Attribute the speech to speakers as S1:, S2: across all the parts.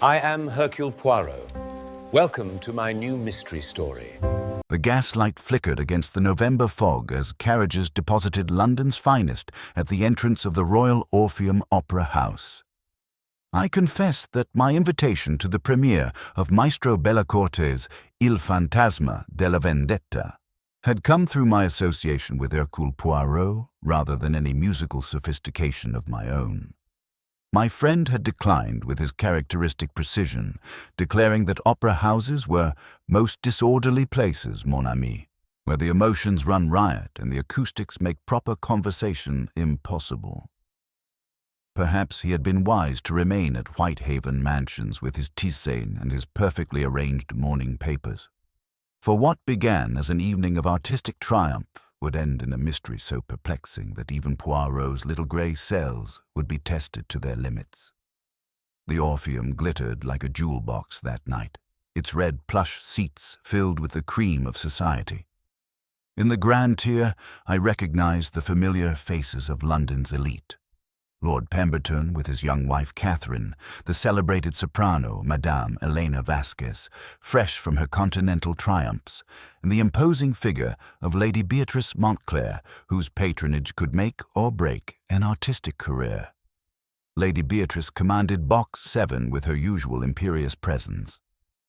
S1: I am Hercule Poirot. Welcome to my new mystery story.
S2: The gaslight flickered against the November fog as carriages deposited London's finest at the entrance of the Royal Orpheum Opera House. I confess that my invitation to the premiere of Maestro Bellacorte's Il Fantasma della Vendetta had come through my association with Hercule Poirot rather than any musical sophistication of my own. My friend had declined with his characteristic precision, declaring that opera houses were most disorderly places, mon ami, where the emotions run riot and the acoustics make proper conversation impossible. Perhaps he had been wise to remain at Whitehaven Mansions with his tisane and his perfectly arranged morning papers. For what began as an evening of artistic triumph would end in a mystery so perplexing that even Poirot's little grey cells would be tested to their limits. The Orpheum glittered like a jewel box that night, its red plush seats filled with the cream of society. In the grand tier, I recognized the familiar faces of London's elite. Lord Pemberton with his young wife Catherine, the celebrated soprano Madame Elena Vasquez, fresh from her continental triumphs, and the imposing figure of Lady Beatrice Montclair, whose patronage could make or break an artistic career. Lady Beatrice commanded Box 7 with her usual imperious presence.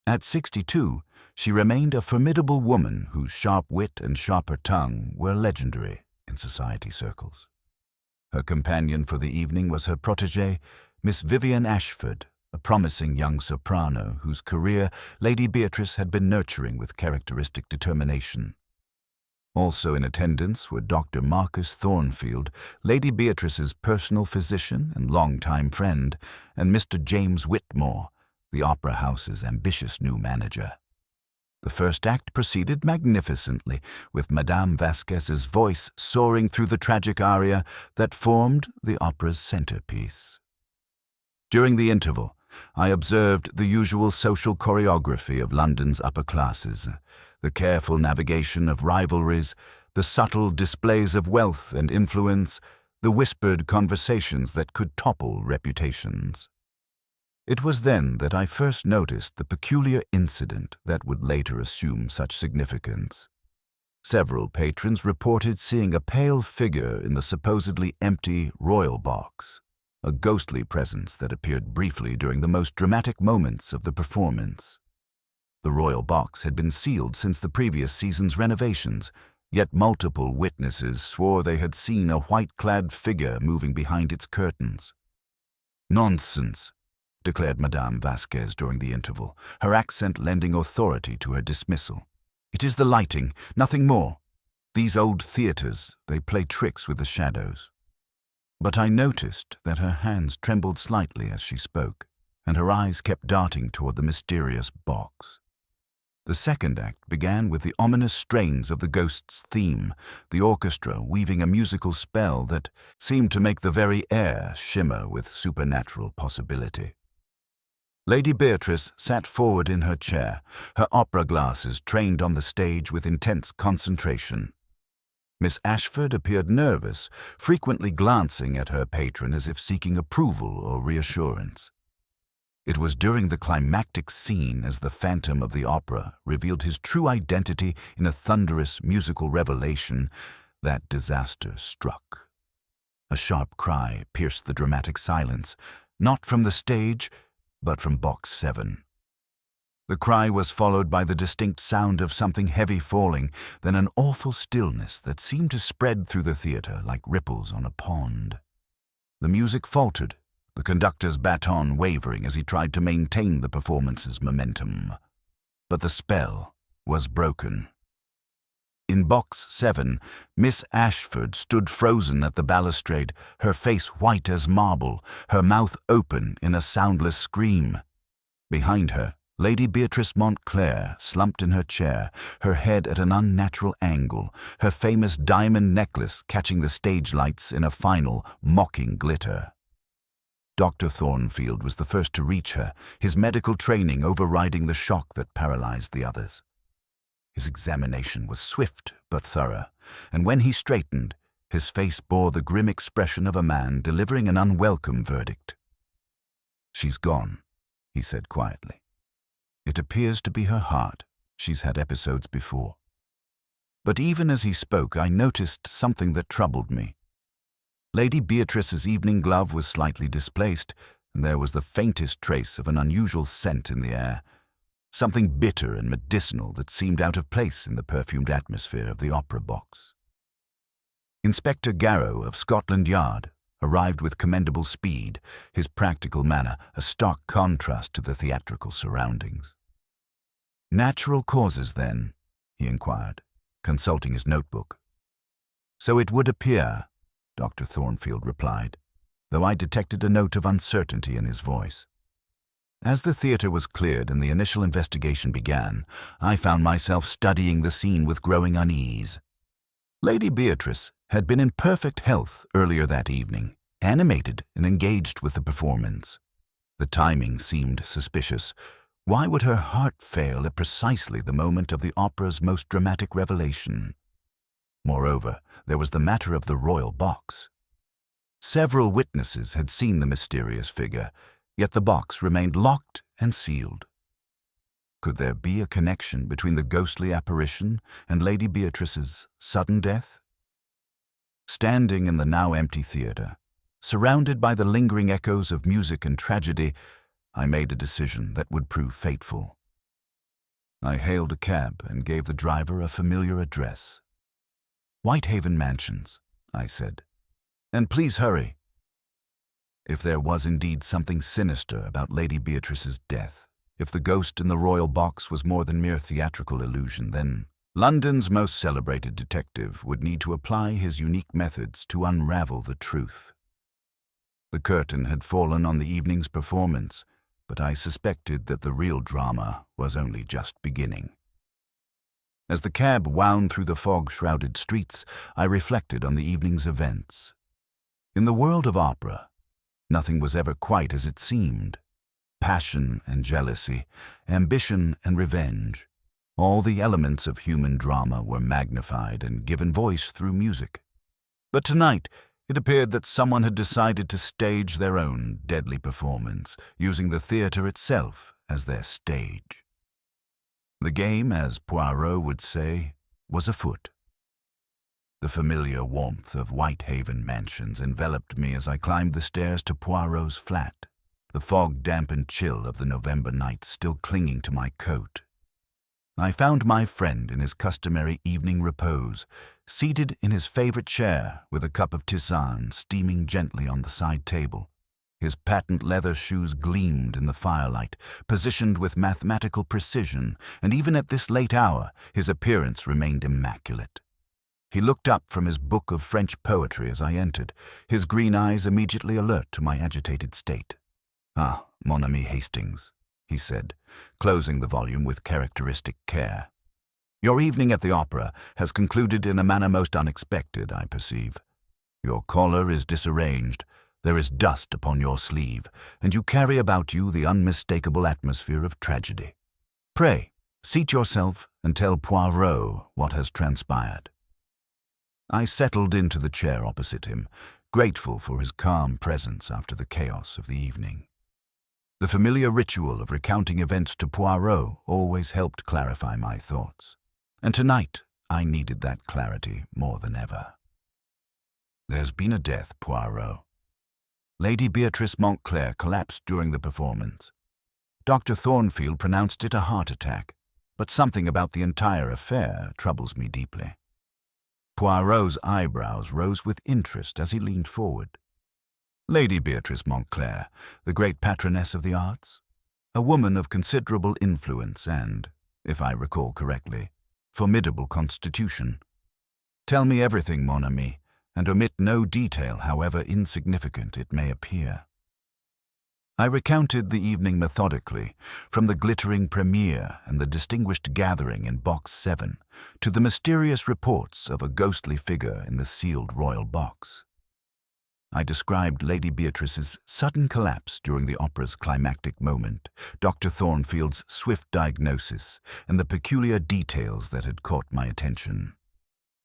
S2: At 62, she remained a formidable woman whose sharp wit and sharper tongue were legendary in society circles. Her companion for the evening was her protégée, Miss Vivian Ashford, a promising young soprano whose career Lady Beatrice had been nurturing with characteristic determination. Also in attendance were Dr. Marcus Thornfield, Lady Beatrice's personal physician and longtime friend, and Mr. James Whitmore, the opera house's ambitious new manager. The first act proceeded magnificently, with Madame Vasquez's voice soaring through the tragic aria that formed the opera's centerpiece. During the interval, I observed the usual social choreography of London's upper classes, the careful navigation of rivalries, the subtle displays of wealth and influence, the whispered conversations that could topple reputations. It was then that I first noticed the peculiar incident that would later assume such significance. Several patrons reported seeing a pale figure in the supposedly empty royal box, a ghostly presence that appeared briefly during the most dramatic moments of the performance. The royal box had been sealed since the previous season's renovations, yet multiple witnesses swore they had seen a white-clad figure moving behind its curtains. "Nonsense," declared Madame Vasquez during the interval, her accent lending authority to her dismissal. "It is the lighting, nothing more. These old theatres, they play tricks with the shadows." But I noticed that her hands trembled slightly as she spoke, and her eyes kept darting toward the mysterious box. The second act began with the ominous strains of the ghost's theme, the orchestra weaving a musical spell that seemed to make the very air shimmer with supernatural possibility. Lady Beatrice sat forward in her chair, her opera glasses trained on the stage with intense concentration. Miss Ashford appeared nervous, frequently glancing at her patron as if seeking approval or reassurance. It was during the climactic scene as the Phantom of the Opera revealed his true identity in a thunderous musical revelation that disaster struck. A sharp cry pierced the dramatic silence, not from the stage, but from Box 7. The cry was followed by the distinct sound of something heavy falling, then an awful stillness that seemed to spread through the theater like ripples on a pond. The music faltered, the conductor's baton wavering as he tried to maintain the performance's momentum. But the spell was broken. In Box 7, Miss Ashford stood frozen at the balustrade, her face white as marble, her mouth open in a soundless scream. Behind her, Lady Beatrice Montclair slumped in her chair, her head at an unnatural angle, her famous diamond necklace catching the stage lights in a final, mocking glitter. Dr. Thornfield was the first to reach her, his medical training overriding the shock that paralyzed the others. His examination was swift but thorough, and when he straightened, his face bore the grim expression of a man delivering an unwelcome verdict. "She's gone," he said quietly. It appears to be her heart. She's had episodes before. But even as he spoke, I noticed something that troubled me. Lady Beatrice's evening glove was slightly displaced, and there was the faintest trace of an unusual scent in the air, something bitter and medicinal that seemed out of place in the perfumed atmosphere of the opera box. Inspector Garrow of Scotland Yard arrived with commendable speed, his practical manner a stark contrast to the theatrical surroundings. "Natural causes, then?" he inquired, consulting his notebook. "So it would appear," Dr. Thornfield replied, though I detected a note of uncertainty in his voice. As the theater was cleared and the initial investigation began, I found myself studying the scene with growing unease. Lady Beatrice had been in perfect health earlier that evening, animated and engaged with the performance. The timing seemed suspicious. Why would her heart fail at precisely the moment of the opera's most dramatic revelation? Moreover, there was the matter of the royal box. Several witnesses had seen the mysterious figure, yet the box remained locked and sealed. Could there be a connection between the ghostly apparition and Lady Beatrice's sudden death? Standing in the now empty theater, surrounded by the lingering echoes of music and tragedy, I made a decision that would prove fateful. I hailed a cab and gave the driver a familiar address. "Whitehaven Mansions," I said, "and please hurry." If there was indeed something sinister about Lady Beatrice's death, if the ghost in the royal box was more than mere theatrical illusion, then London's most celebrated detective would need to apply his unique methods to unravel the truth. The curtain had fallen on the evening's performance, but I suspected that the real drama was only just beginning. As the cab wound through the fog-shrouded streets, I reflected on the evening's events. In the world of opera, nothing was ever quite as it seemed. Passion and jealousy, ambition and revenge, all the elements of human drama were magnified and given voice through music. But tonight, it appeared that someone had decided to stage their own deadly performance, using the theater itself as their stage. The game, as Poirot would say, was afoot. The familiar warmth of Whitehaven Mansions enveloped me as I climbed the stairs to Poirot's flat, the fog-dampened chill of the November night still clinging to my coat. I found my friend in his customary evening repose, seated in his favorite chair with a cup of tisane steaming gently on the side table. His patent leather shoes gleamed in the firelight, positioned with mathematical precision, and even at this late hour, his appearance remained immaculate. He looked up from his book of French poetry as I entered, his green eyes immediately alert to my agitated state. "Ah, mon ami Hastings," he said, closing the volume with characteristic care. "Your evening at the opera has concluded in a manner most unexpected, I perceive. Your collar is disarranged, there is dust upon your sleeve, and you carry about you the unmistakable atmosphere of tragedy. Pray, seat yourself and tell Poirot what has transpired." I settled into the chair opposite him, grateful for his calm presence after the chaos of the evening. The familiar ritual of recounting events to Poirot always helped clarify my thoughts, and tonight I needed that clarity more than ever. "There's been a death, Poirot. Lady Beatrice Montclair collapsed during the performance. Dr. Thornfield pronounced it a heart attack, but something about the entire affair troubles me deeply." Poirot's eyebrows rose with interest as he leaned forward. "Lady Beatrice Montclair, the great patroness of the arts, a woman of considerable influence and, if I recall correctly, formidable constitution. Tell me everything, mon ami, and omit no detail, however insignificant it may appear." I recounted the evening methodically, from the glittering premiere and the distinguished gathering in Box 7 to the mysterious reports of a ghostly figure in the sealed royal box. I described Lady Beatrice's sudden collapse during the opera's climactic moment, Dr. Thornfield's swift diagnosis, and the peculiar details that had caught my attention.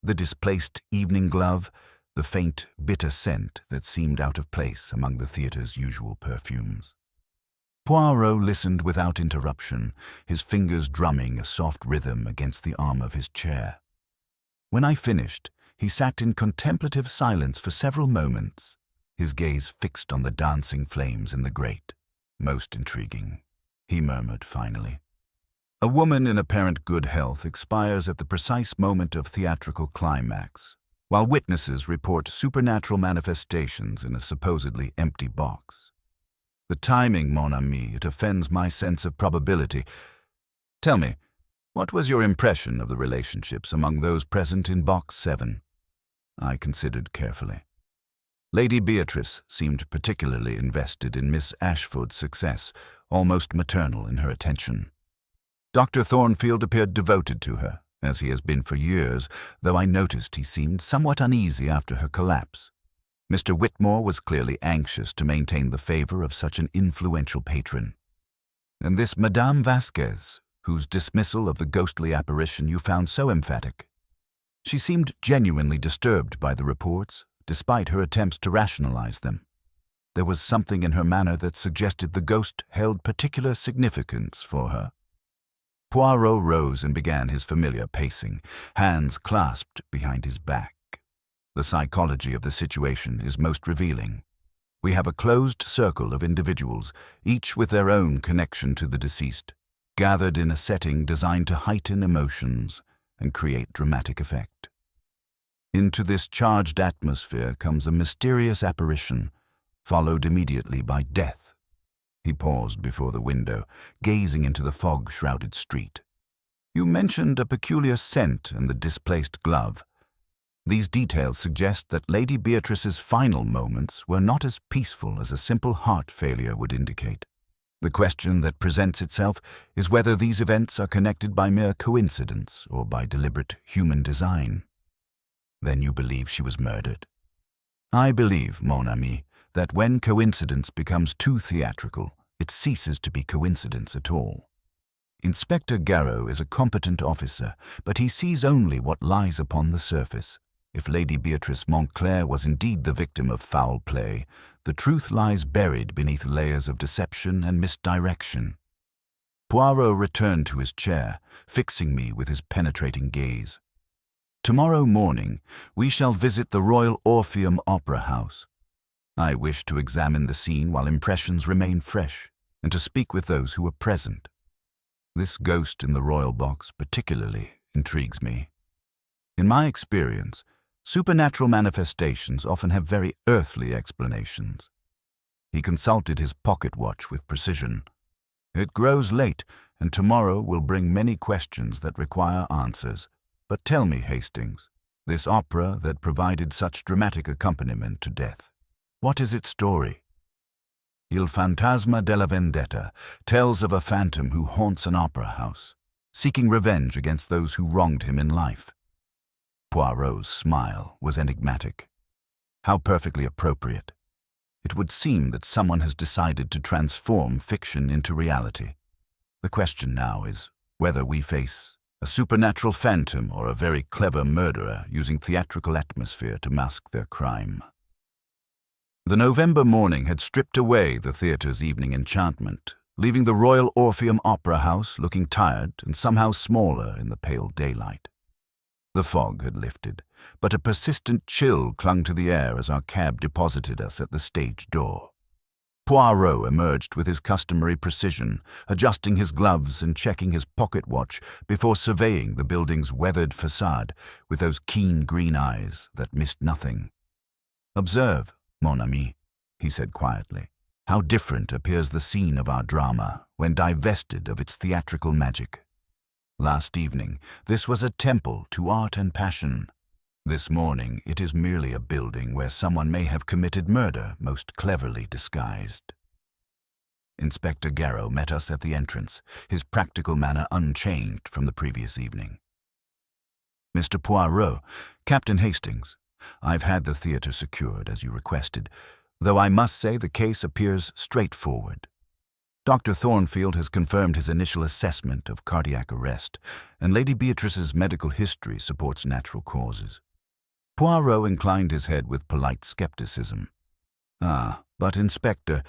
S2: The displaced evening glove, the faint, bitter scent that seemed out of place among the theater's usual perfumes. Poirot listened without interruption, his fingers drumming a soft rhythm against the arm of his chair. When I finished, he sat in contemplative silence for several moments, his gaze fixed on the dancing flames in the grate. "Most intriguing," he murmured finally. "A woman in apparent good health expires at the precise moment of theatrical climax, while witnesses report supernatural manifestations in a supposedly empty box. The timing, mon ami, it offends my sense of probability. Tell me, what was your impression of the relationships among those present in Box 7? I considered carefully. Lady Beatrice seemed particularly invested in Miss Ashford's success, almost maternal in her attention. Dr. Thornfield appeared devoted to her, as he has been for years, though I noticed he seemed somewhat uneasy after her collapse. Mr. Whitmore was clearly anxious to maintain the favor of such an influential patron. And this Madame Vasquez, whose dismissal of the ghostly apparition you found so emphatic. She seemed genuinely disturbed by the reports, despite her attempts to rationalize them. There was something in her manner that suggested the ghost held particular significance for her. Poirot rose and began his familiar pacing, hands clasped behind his back. The psychology of the situation is most revealing. We have a closed circle of individuals, each with their own connection to the deceased, gathered in a setting designed to heighten emotions and create dramatic effect. Into this charged atmosphere comes a mysterious apparition, followed immediately by death. He paused before the window, gazing into the fog-shrouded street. You mentioned a peculiar scent and the displaced glove. These details suggest that Lady Beatrice's final moments were not as peaceful as a simple heart failure would indicate. The question that presents itself is whether these events are connected by mere coincidence or by deliberate human design. Then you believe she was murdered? I believe, mon ami, that when coincidence becomes too theatrical, it ceases to be coincidence at all. Inspector Garrow is a competent officer, but he sees only what lies upon the surface. If Lady Beatrice Montclair was indeed the victim of foul play, the truth lies buried beneath layers of deception and misdirection. Poirot returned to his chair, fixing me with his penetrating gaze. Tomorrow morning, we shall visit the Royal Orpheum Opera House. I wish to examine the scene while impressions remain fresh, and to speak with those who were present. This ghost in the royal box particularly intrigues me. In my experience, supernatural manifestations often have very earthly explanations. He consulted his pocket watch with precision. It grows late, and tomorrow will bring many questions that require answers. But tell me, Hastings, this opera that provided such dramatic accompaniment to death, what is its story? Il Fantasma della Vendetta tells of a phantom who haunts an opera house, seeking revenge against those who wronged him in life. Poirot's smile was enigmatic. How perfectly appropriate. It would seem that someone has decided to transform fiction into reality. The question now is whether we face a supernatural phantom or a very clever murderer using theatrical atmosphere to mask their crime. The November morning had stripped away the theatre's evening enchantment, leaving the Royal Orpheum Opera House looking tired and somehow smaller in the pale daylight. The fog had lifted, but a persistent chill clung to the air as our cab deposited us at the stage door. Poirot emerged with his customary precision, adjusting his gloves and checking his pocket watch before surveying the building's weathered facade with those keen green eyes that missed nothing. "Observe, mon ami," he said quietly, "how different appears the scene of our drama when divested of its theatrical magic. Last evening, this was a temple to art and passion. This morning, it is merely a building where someone may have committed murder, most cleverly disguised." Inspector Garrow met us at the entrance, his practical manner unchanged from the previous evening. "Mr. Poirot, Captain Hastings, I've had the theatre secured, as you requested, though I must say the case appears straightforward. Dr. Thornfield has confirmed his initial assessment of cardiac arrest, and Lady Beatrice's medical history supports natural causes." Poirot inclined his head with polite skepticism. "Ah, but Inspector,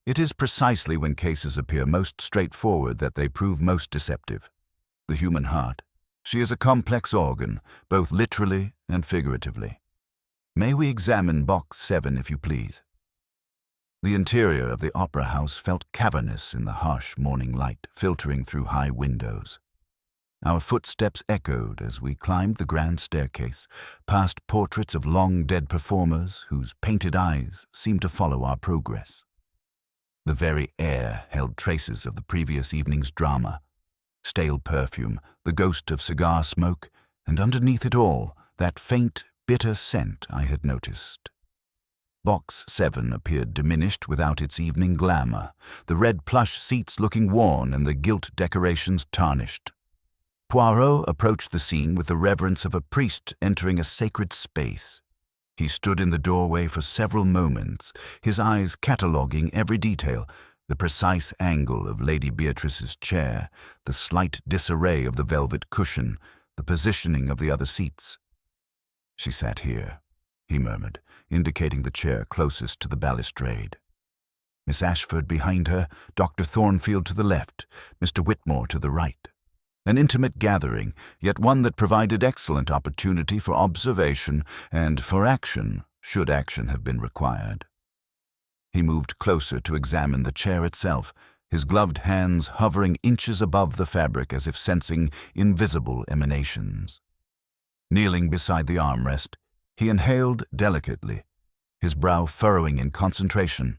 S2: It is precisely when cases appear most straightforward that they prove most deceptive. The human heart. She is a complex organ, both literally and figuratively. May we examine box 7, if you please? The interior of the opera house felt cavernous in the harsh morning light filtering through high windows. Our footsteps echoed as we climbed the grand staircase, past portraits of long-dead performers whose painted eyes seemed to follow our progress. The very air held traces of the previous evening's drama. Stale perfume, the ghost of cigar smoke, and underneath it all, that faint, bitter scent I had noticed. Box 7 appeared diminished without its evening glamour, the red plush seats looking worn and the gilt decorations tarnished. Poirot approached the scene with the reverence of a priest entering a sacred space. He stood in the doorway for several moments, his eyes cataloguing every detail, the precise angle of Lady Beatrice's chair, the slight disarray of the velvet cushion, the positioning of the other seats. "She sat here," he murmured, indicating the chair closest to the balustrade. Miss Ashford behind her, Dr. Thornfield to the left, Mr. Whitmore to the right. An intimate gathering, yet one that provided excellent opportunity for observation and for action, should action have been required. He moved closer to examine the chair itself, his gloved hands hovering inches above the fabric as if sensing invisible emanations. Kneeling beside the armrest, he inhaled delicately, his brow furrowing in concentration.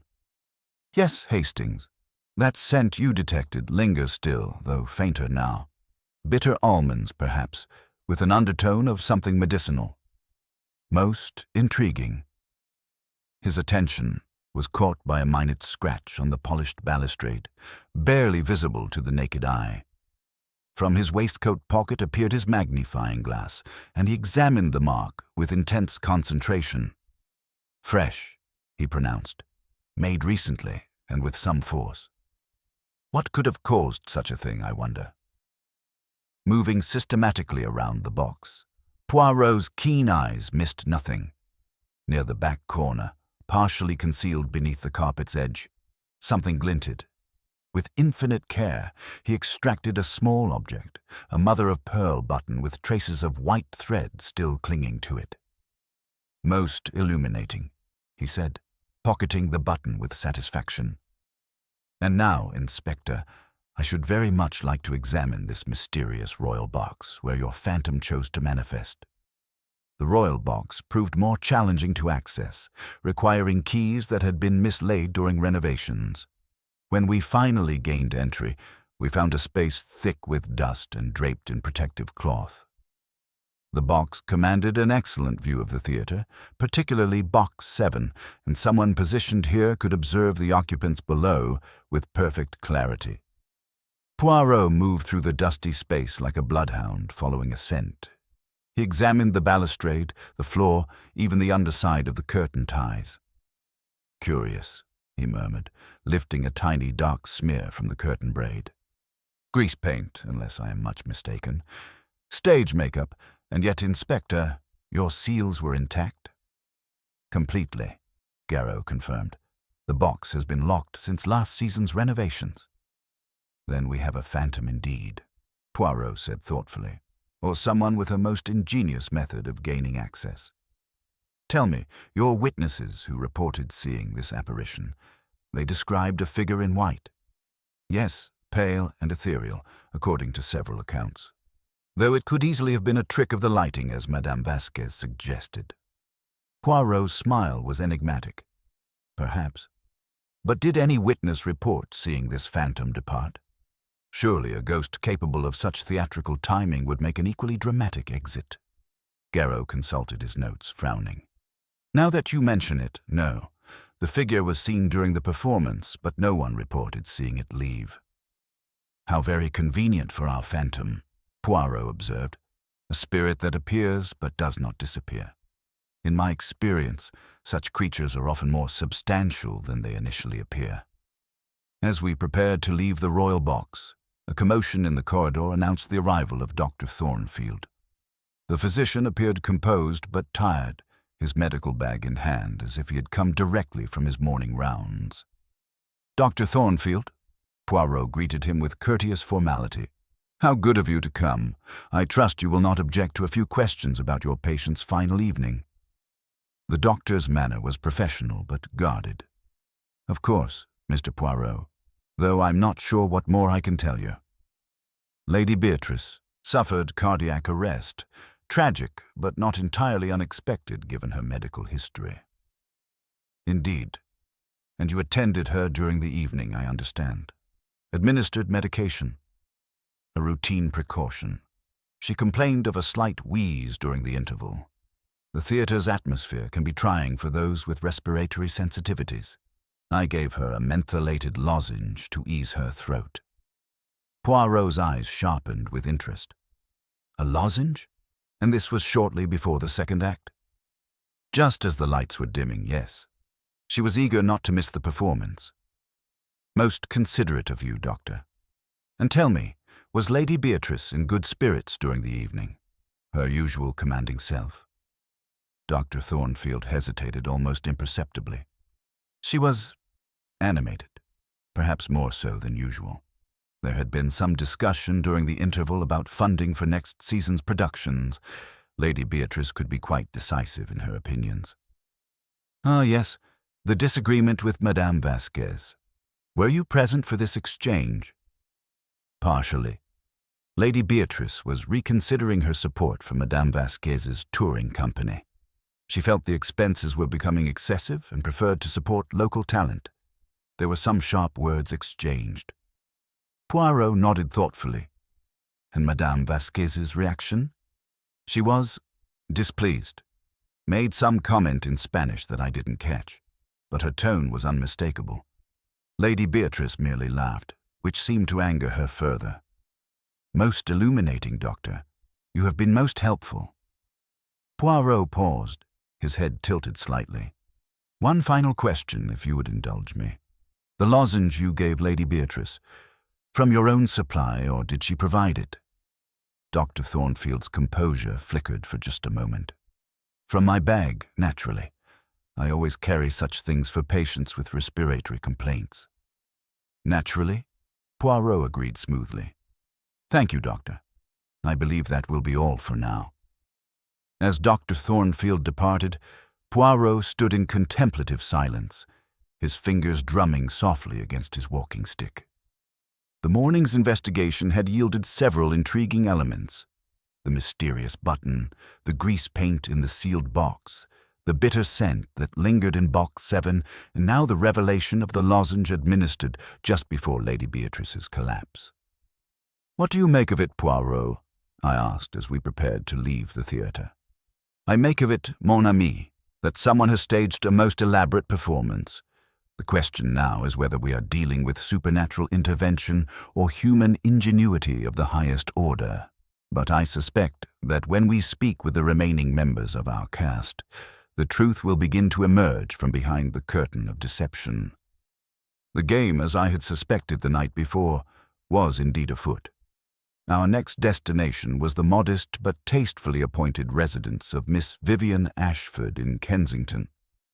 S2: "Yes, Hastings, that scent you detected lingers still, though fainter now. Bitter almonds, perhaps, with an undertone of something medicinal. Most intriguing." His attention was caught by a minute scratch on the polished balustrade, barely visible to the naked eye. From his waistcoat pocket appeared his magnifying glass, and he examined the mark with intense concentration. "Fresh," he pronounced, "made recently and with some force. What could have caused such a thing, I wonder?" Moving systematically around the box, Poirot's keen eyes missed nothing. Near the back corner, partially concealed beneath the carpet's edge, something glinted. With infinite care, he extracted a small object, a mother-of-pearl button with traces of white thread still clinging to it. "Most illuminating," he said, pocketing the button with satisfaction. "And now, Inspector, I should very much like to examine this mysterious royal box where your phantom chose to manifest." The royal box proved more challenging to access, requiring keys that had been mislaid during renovations. When we finally gained entry, we found a space thick with dust and draped in protective cloth. The box commanded an excellent view of the theater, particularly box 7, and someone positioned here could observe the occupants below with perfect clarity. Poirot moved through the dusty space like a bloodhound following a scent. He examined the balustrade, the floor, even the underside of the curtain ties. "Curious," he murmured, lifting a tiny dark smear from the curtain braid. "Grease paint, unless I am much mistaken. Stage makeup, and yet, Inspector, your seals were intact?" "Completely," Garrow confirmed. "The box has been locked since last season's renovations." "Then we have a phantom indeed," Poirot said thoughtfully, "or someone with a most ingenious method of gaining access. Tell me, your witnesses who reported seeing this apparition, they described a figure in white?" "Yes, pale and ethereal, according to several accounts. Though it could easily have been a trick of the lighting, as Madame Vasquez suggested." Poirot's smile was enigmatic. "Perhaps. But did any witness report seeing this phantom depart? Surely a ghost capable of such theatrical timing would make an equally dramatic exit." Garrow consulted his notes, frowning. "Now that you mention it, no. The figure was seen during the performance, but no one reported seeing it leave." "How very convenient for our phantom," Poirot observed. "A spirit that appears but does not disappear. In my experience, such creatures are often more substantial than they initially appear." As we prepared to leave the royal box, a commotion in the corridor announced the arrival of Dr. Thornfield. The physician appeared composed but tired, his medical bag in hand, as if he had come directly from his morning rounds. Dr. Thornfield. Poirot greeted him with courteous formality. How good of you to come. I trust you will not object to a few questions about your patient's final evening. The doctor's manner was professional but guarded. Of course, Mr. Poirot, though I'm not sure what more I can tell you. Lady Beatrice suffered cardiac arrest, tragic but not entirely unexpected given her medical history. Indeed. And you attended her during the evening, I understand. Administered medication. A routine precaution. She complained of a slight wheeze during the interval. The theater's atmosphere can be trying for those with respiratory sensitivities. I gave her a mentholated lozenge to ease her throat. Poirot's eyes sharpened with interest. A lozenge? And this was shortly before the second act? Just as the lights were dimming, yes. She was eager not to miss the performance. Most considerate of you, Doctor. And tell me, was Lady Beatrice in good spirits during the evening? Her usual commanding self? Dr. Thornfield hesitated almost imperceptibly. She was animated, perhaps more so than usual. There had been some discussion during the interval about funding for next season's productions. Lady Beatrice could be quite decisive in her opinions. Ah, yes, the disagreement with Madame Vasquez. Were you present for this exchange? Partially. Lady Beatrice was reconsidering her support for Madame Vasquez's touring company. She felt the expenses were becoming excessive and preferred to support local talent. There were some sharp words exchanged. Poirot nodded thoughtfully. And Madame Vasquez's reaction? She was displeased. Made some comment in Spanish that I didn't catch, but her tone was unmistakable. Lady Beatrice merely laughed, which seemed to anger her further. Most illuminating, Doctor. You have been most helpful. Poirot paused, his head tilted slightly. One final question, if you would indulge me. The lozenge you gave Lady Beatrice, from your own supply, or did she provide it? Dr. Thornfield's composure flickered for just a moment. From my bag, naturally. I always carry such things for patients with respiratory complaints. Naturally? Poirot agreed smoothly. Thank you, Doctor. I believe that will be all for now. As Dr. Thornfield departed, Poirot stood in contemplative silence, his fingers drumming softly against his walking stick. The morning's investigation had yielded several intriguing elements. The mysterious button, the grease paint in the sealed box, the bitter scent that lingered in box 7, and now the revelation of the lozenge administered just before Lady Beatrice's collapse. What do you make of it, Poirot? I asked as we prepared to leave the theater. I make of it, mon ami, that someone has staged a most elaborate performance. The question now is whether we are dealing with supernatural intervention or human ingenuity of the highest order. But I suspect that when we speak with the remaining members of our cast, the truth will begin to emerge from behind the curtain of deception. The game, as I had suspected the night before, was indeed afoot. Our next destination was the modest but tastefully appointed residence of Miss Vivian Ashford in Kensington,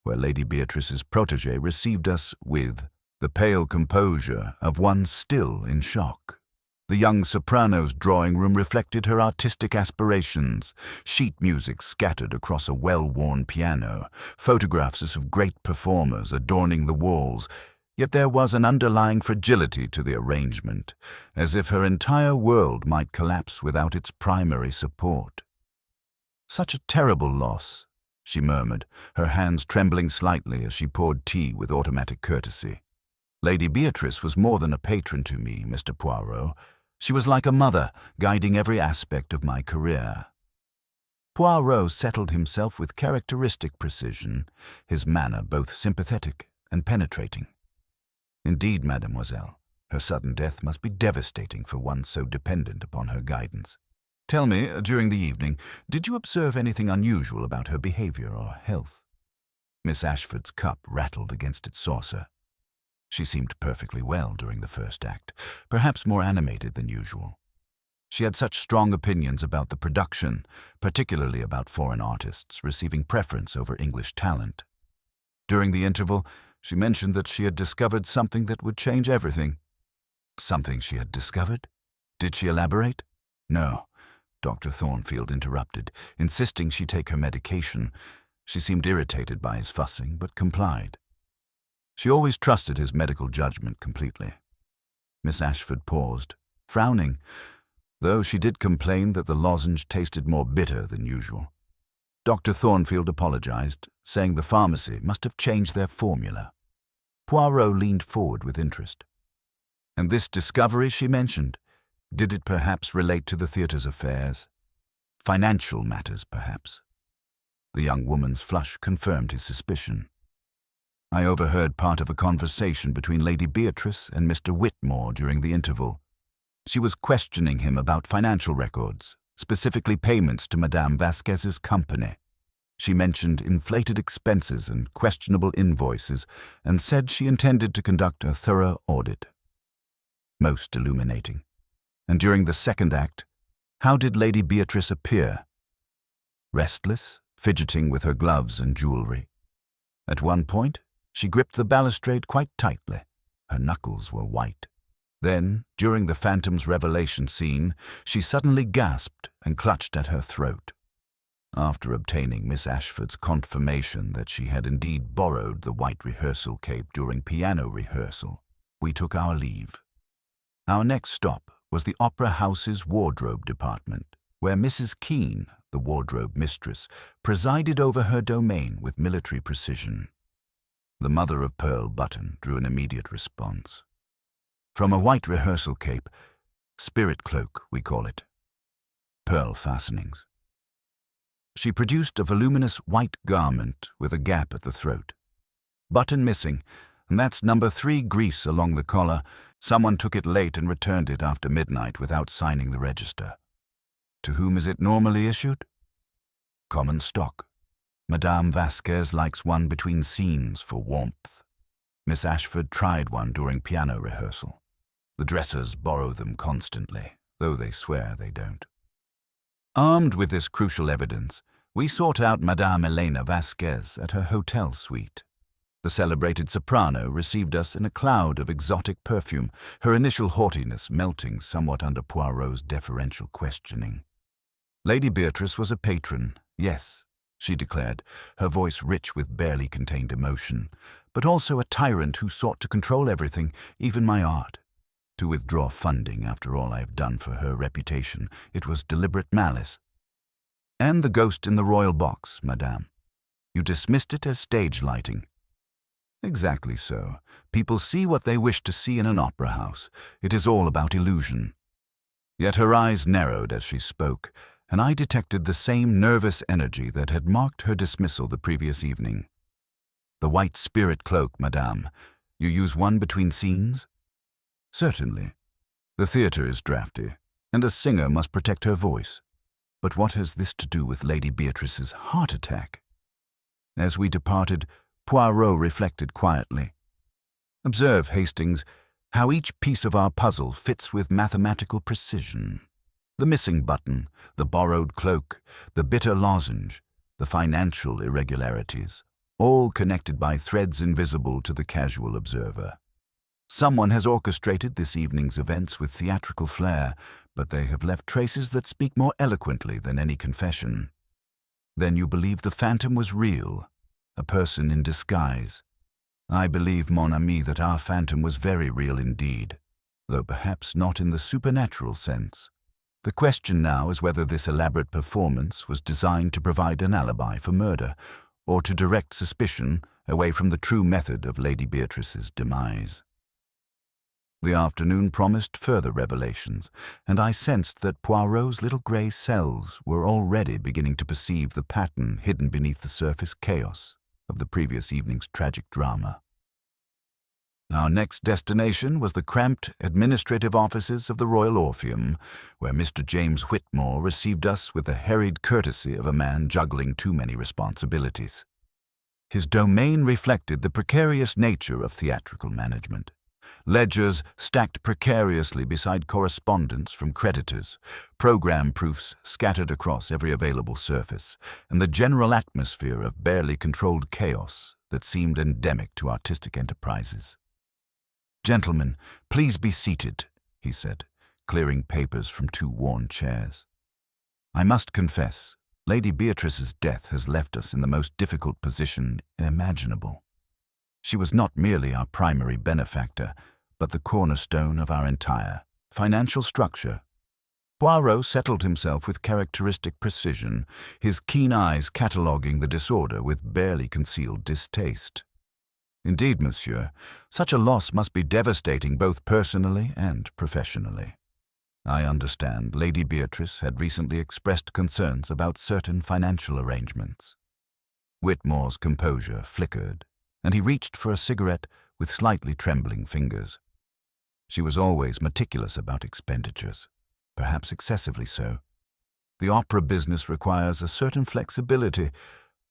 S2: where Lady Beatrice's protégé received us with the pale composure of one still in shock. The young soprano's drawing room reflected her artistic aspirations, sheet music scattered across a well-worn piano, photographs of great performers adorning the walls, yet there was an underlying fragility to the arrangement, as if her entire world might collapse without its primary support. Such a terrible loss, she murmured, her hands trembling slightly as she poured tea with automatic courtesy. Lady Beatrice was more than a patron to me, Mr. Poirot. She was like a mother, guiding every aspect of my career. Poirot settled himself with characteristic precision, his manner both sympathetic and penetrating. Indeed, mademoiselle, her sudden death must be devastating for one so dependent upon her guidance. Tell me, during the evening, did you observe anything unusual about her behavior or health? Miss Ashford's cup rattled against its saucer. She seemed perfectly well during the first act, perhaps more animated than usual. She had such strong opinions about the production, particularly about foreign artists receiving preference over English talent. During the interval, She mentioned that she had discovered something that would change everything. Something she had discovered? Did she elaborate? No, Dr. Thornfield interrupted, insisting she take her medication. She seemed irritated by his fussing, but complied. She always trusted his medical judgment completely. Miss Ashford paused, frowning, though she did complain that the lozenge tasted more bitter than usual. Dr. Thornfield apologized, saying the pharmacy must have changed their formula. Poirot leaned forward with interest. And this discovery she mentioned, did it perhaps relate to the theatre's affairs? Financial matters, perhaps? The young woman's flush confirmed his suspicion. I overheard part of a conversation between Lady Beatrice and Mr. Whitmore during the interval. She was questioning him about financial records, specifically payments to Madame Vasquez's company. She mentioned inflated expenses and questionable invoices and said she intended to conduct a thorough audit. Most illuminating. And during the second act, how did Lady Beatrice appear? Restless, fidgeting with her gloves and jewelry. At one point, she gripped the balustrade quite tightly. Her knuckles were white. Then, during the Phantom's revelation scene, she suddenly gasped and clutched at her throat. After obtaining Miss Ashford's confirmation that she had indeed borrowed the white rehearsal cape during piano rehearsal, we took our leave. Our next stop was the Opera House's wardrobe department, where Mrs. Keene, the wardrobe mistress, presided over her domain with military precision. The mother-of-pearl button drew an immediate response. From a white rehearsal cape, spirit cloak, we call it, pearl fastenings. She produced a voluminous white garment with a gap at the throat. Button missing, and that's number 3 grease along the collar. Someone took it late and returned it after midnight without signing the register. To whom is it normally issued? Common stock. Madame Vasquez likes one between scenes for warmth. Miss Ashford tried one during piano rehearsal. The dressers borrow them constantly, though they swear they don't. Armed with this crucial evidence, we sought out Madame Elena Vasquez at her hotel suite. The celebrated soprano received us in a cloud of exotic perfume, her initial haughtiness melting somewhat under Poirot's deferential questioning. Lady Beatrice was a patron, yes, she declared, her voice rich with barely contained emotion, but also a tyrant who sought to control everything, even my art. To withdraw funding after all I have done for her reputation, it was deliberate malice. And the ghost in the royal box, madame. You dismissed it as stage lighting. Exactly so. People see what they wish to see in an opera house. It is all about illusion. Yet her eyes narrowed as she spoke, and I detected the same nervous energy that had marked her dismissal the previous evening. The white spirit cloak, madame. You use one between scenes? Certainly. The theatre is drafty, and a singer must protect her voice. But what has this to do with Lady Beatrice's heart attack? As we departed, Poirot reflected quietly. Observe, Hastings, how each piece of our puzzle fits with mathematical precision. The missing button, the borrowed cloak, the bitter lozenge, the financial irregularities, all connected by threads invisible to the casual observer. Someone has orchestrated this evening's events with theatrical flair, but they have left traces that speak more eloquently than any confession. Then you believe the phantom was real, a person in disguise. I believe, mon ami, that our phantom was very real indeed, though perhaps not in the supernatural sense. The question now is whether this elaborate performance was designed to provide an alibi for murder, or to direct suspicion away from the true method of Lady Beatrice's demise. The afternoon promised further revelations, and I sensed that Poirot's little grey cells were already beginning to perceive the pattern hidden beneath the surface chaos of the previous evening's tragic drama. Our next destination was the cramped administrative offices of the Royal Orpheum, where Mr. James Whitmore received us with the harried courtesy of a man juggling too many responsibilities. His domain reflected the precarious nature of theatrical management. Ledgers stacked precariously beside correspondence from creditors, program proofs scattered across every available surface, and the general atmosphere of barely controlled chaos that seemed endemic to artistic enterprises. "Gentlemen, please be seated," he said, clearing papers from 2 worn chairs. "I must confess, Lady Beatrice's death has left us in the most difficult position imaginable. She was not merely our primary benefactor, but the cornerstone of our entire financial structure." Poirot settled himself with characteristic precision, his keen eyes cataloguing the disorder with barely concealed distaste. "Indeed, monsieur, such a loss must be devastating both personally and professionally. I understand Lady Beatrice had recently expressed concerns about certain financial arrangements." Whitmore's composure flickered, and he reached for a cigarette with slightly trembling fingers. She was always meticulous about expenditures, perhaps excessively so. The opera business requires a certain flexibility.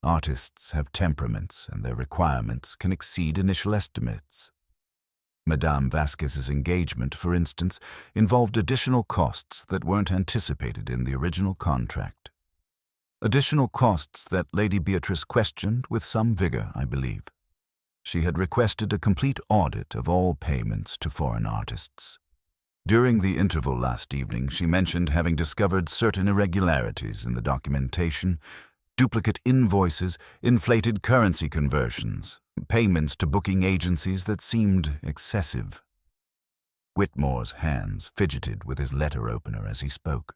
S2: Artists have temperaments, and their requirements can exceed initial estimates. Madame Vasquez's engagement, for instance, involved additional costs that weren't anticipated in the original contract. Additional costs that Lady Beatrice questioned with some vigor, I believe. She had requested a complete audit of all payments to foreign artists. During the interval last evening, she mentioned having discovered certain irregularities in the documentation, duplicate invoices, inflated currency conversions, payments to booking agencies that seemed excessive. Whitmore's hands fidgeted with his letter opener as he spoke.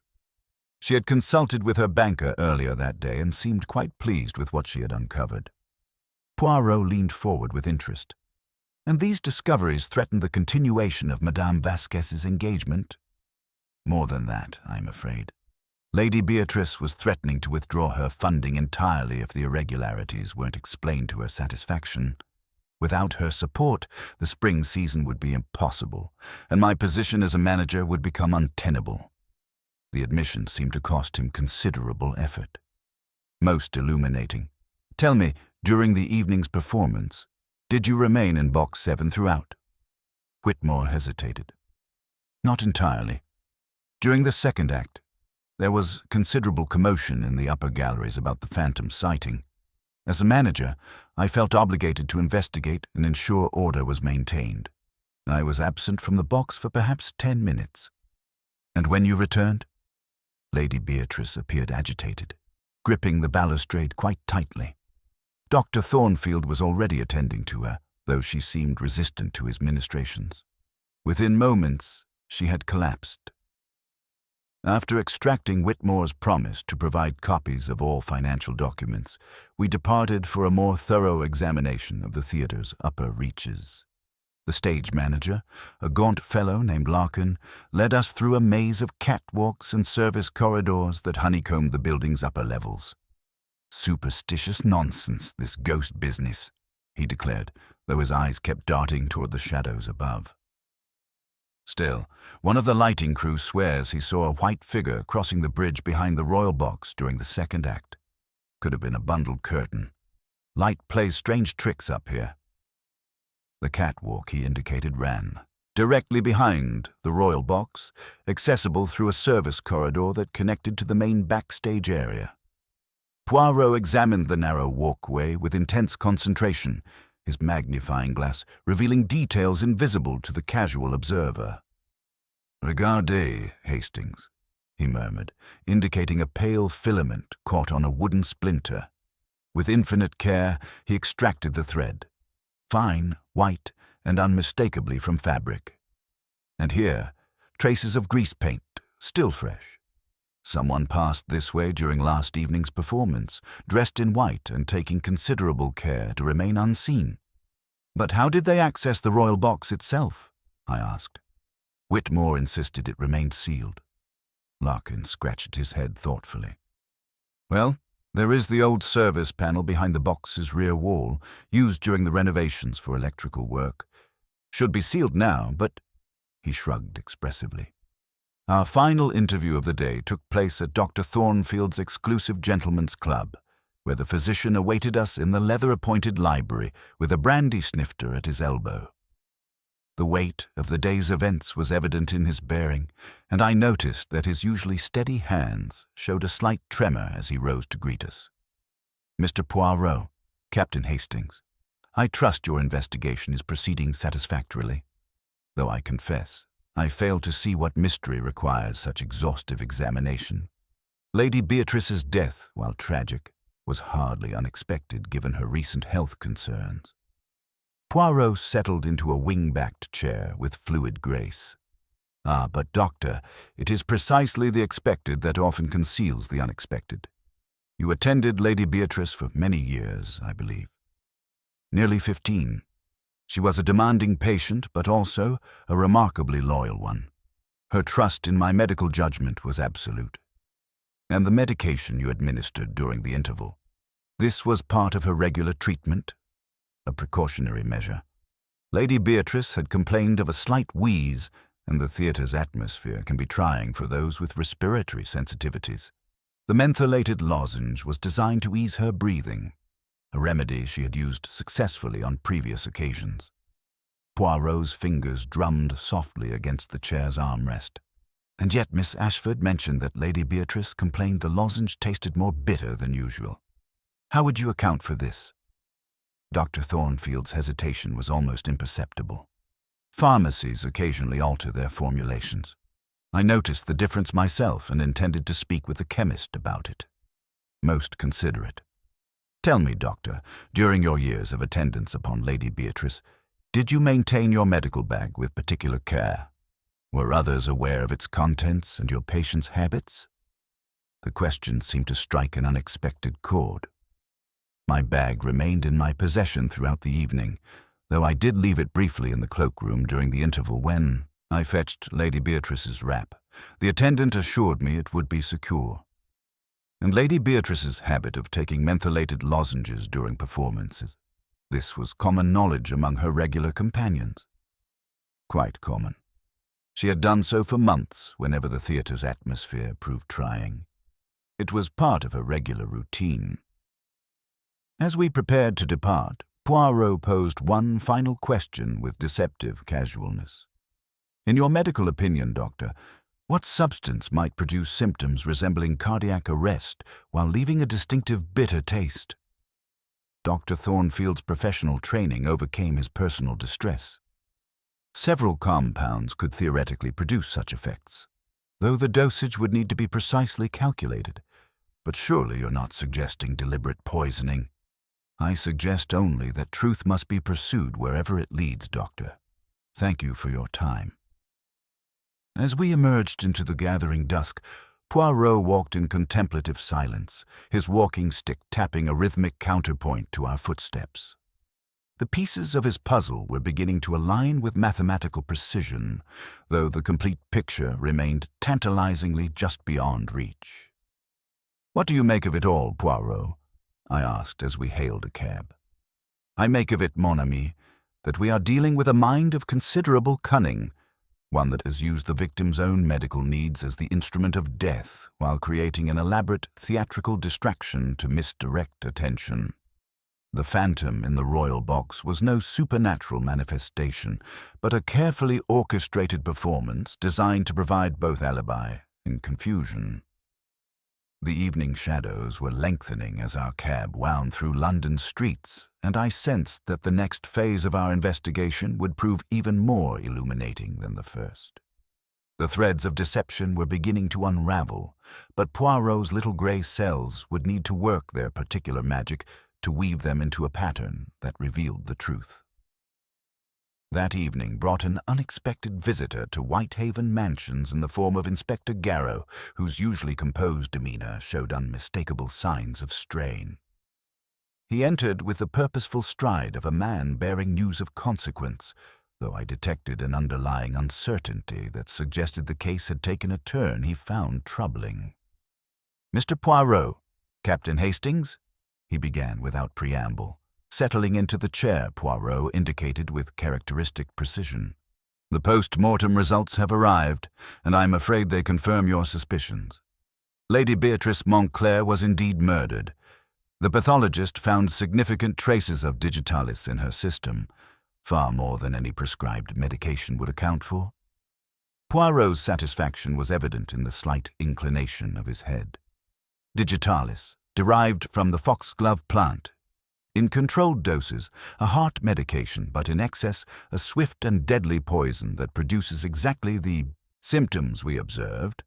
S2: She had consulted with her banker earlier that day and seemed quite pleased with what she had uncovered. Poirot leaned forward with interest. "And these discoveries threatened the continuation of Madame Vasquez's engagement?" "More than that, I'm afraid. Lady Beatrice was threatening to withdraw her funding entirely if the irregularities weren't explained to her satisfaction. Without her support, the spring season would be impossible, and my position as a manager would become untenable." The admission seemed to cost him considerable effort. "Most illuminating. Tell me, during the evening's performance, did you remain in Box 7 throughout?" Whitmore hesitated. "Not entirely. During the second act, there was considerable commotion in the upper galleries about the phantom sighting. As a manager, I felt obligated to investigate and ensure order was maintained. I was absent from the box for perhaps 10 minutes. And when you returned?" Lady Beatrice appeared agitated, gripping the balustrade quite tightly. Dr. Thornfield was already attending to her, though she seemed resistant to his ministrations. Within moments, she had collapsed. After extracting Whitmore's promise to provide copies of all financial documents, we departed for a more thorough examination of the theater's upper reaches. The stage manager, a gaunt fellow named Larkin, led us through a maze of catwalks and service corridors that honeycombed the building's upper levels. "Superstitious nonsense, this ghost business," he declared, though his eyes kept darting toward the shadows above. Still, one of the lighting crew swears he saw a white figure crossing the bridge behind the royal box during the second act. Could have been a bundled curtain. Light plays strange tricks up here. The catwalk he indicated ran directly behind the royal box, accessible through a service corridor that connected to the main backstage area. Poirot examined the narrow walkway with intense concentration, his magnifying glass revealing details invisible to the casual observer. "Regardez, Hastings," he murmured, indicating a pale filament caught on a wooden splinter. With infinite care, he extracted the thread. Fine, white, and unmistakably from fabric. And here, traces of grease paint, still fresh. Someone passed this way during last evening's performance, dressed in white and taking considerable care to remain unseen. "But how did they access the royal box itself?" I asked. Whitmore insisted it remained sealed. Larkin scratched his head thoughtfully. "Well, there is the old service panel behind the box's rear wall, used during the renovations for electrical work. Should be sealed now, but—" he shrugged expressively. Our final interview of the day took place at Dr. Thornfield's exclusive gentlemen's club, where the physician awaited us in the leather-appointed library with a brandy snifter at his elbow. The weight of the day's events was evident in his bearing, and I noticed that his usually steady hands showed a slight tremor as he rose to greet us. "Mr. Poirot, Captain Hastings, I trust your investigation is proceeding satisfactorily, though I confess I fail to see what mystery requires such exhaustive examination. Lady Beatrice's death, while tragic, was hardly unexpected given her recent health concerns. Poirot settled into a wing-backed chair with fluid grace. "Ah, but doctor, it is precisely the expected that often conceals the unexpected. You attended Lady Beatrice for many years, I believe." "Nearly 15. She was a demanding patient, but also a remarkably loyal one. Her trust in my medical judgment was absolute. And the medication you administered during the interval, this was part of her regular treatment, a precautionary measure. Lady Beatrice had complained of a slight wheeze, and the theatre's atmosphere can be trying for those with respiratory sensitivities. The mentholated lozenge was designed to ease her breathing, a remedy she had used successfully on previous occasions." Poirot's fingers drummed softly against the chair's armrest. "And yet Miss Ashford mentioned that Lady Beatrice complained the lozenge tasted more bitter than usual. How would you account for this?" Dr. Thornfield's hesitation was almost imperceptible. "Pharmacies occasionally alter their formulations. I noticed the difference myself and intended to speak with the chemist about it." "Most considerate. Tell me, doctor, during your years of attendance upon Lady Beatrice, did you maintain your medical bag with particular care? Were others aware of its contents and your patient's habits?" The question seemed to strike an unexpected chord. "My bag remained in my possession throughout the evening, though I did leave it briefly in the cloakroom during the interval when I fetched Lady Beatrice's wrap. The attendant assured me it would be secure. And Lady Beatrice's habit of taking mentholated lozenges during performances, this was common knowledge among her regular companions?" "Quite common. She had done so for months whenever the theatre's atmosphere proved trying. It was part of her regular routine." As we prepared to depart, Poirot posed one final question with deceptive casualness. "In your medical opinion, doctor, what substance might produce symptoms resembling cardiac arrest while leaving a distinctive bitter taste?" Dr. Thornfield's professional training overcame his personal distress. "Several compounds could theoretically produce such effects, though the dosage would need to be precisely calculated. But surely you're not suggesting deliberate poisoning?" "I suggest only that truth must be pursued wherever it leads, doctor. Thank you for your time." As we emerged into the gathering dusk, Poirot walked in contemplative silence, his walking stick tapping a rhythmic counterpoint to our footsteps. The pieces of his puzzle were beginning to align with mathematical precision, though the complete picture remained tantalizingly just beyond reach. "What do you make of it all, Poirot?" I asked as we hailed a cab. "I make of it, mon ami, that we are dealing with a mind of considerable cunning, one that has used the victim's own medical needs as the instrument of death while creating an elaborate theatrical distraction to misdirect attention. The phantom in the royal box was no supernatural manifestation, but a carefully orchestrated performance designed to provide both alibi and confusion." The evening shadows were lengthening as our cab wound through London streets, and I sensed that the next phase of our investigation would prove even more illuminating than the first. The threads of deception were beginning to unravel, but Poirot's little grey cells would need to work their particular magic to weave them into a pattern that revealed the truth. That evening brought an unexpected visitor to Whitehaven Mansions in the form of Inspector Garrow, whose usually composed demeanor showed unmistakable signs of strain. He entered with the purposeful stride of a man bearing news of consequence, though I detected an underlying uncertainty that suggested the case had taken a turn he found troubling. "Mr. Poirot, Captain Hastings?" he began without preamble, settling into the chair Poirot indicated with characteristic precision. "The post-mortem results have arrived, and I am afraid they confirm your suspicions. Lady Beatrice Montclair was indeed murdered. The pathologist found significant traces of digitalis in her system, far more than any prescribed medication would account for." Poirot's satisfaction was evident in the slight inclination of his head. "Digitalis, derived from the foxglove plant. In controlled doses, a heart medication, but in excess, a swift and deadly poison that produces exactly the symptoms we observed.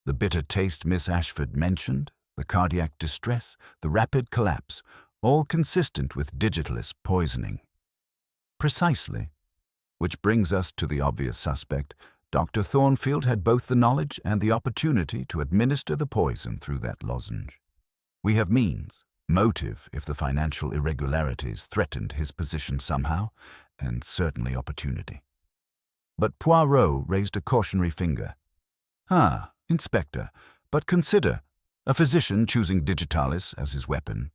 S2: The bitter taste Miss Ashford mentioned, the cardiac distress, the rapid collapse, all consistent with digitalis poisoning. Precisely. Which brings us to the obvious suspect. Dr. Thornfield had both the knowledge and the opportunity to administer the poison through that lozenge. We have means, motive if the financial irregularities threatened his position somehow, and certainly opportunity. But Poirot raised a cautionary finger. "Ah, Inspector, but consider, a physician choosing digitalis as his weapon.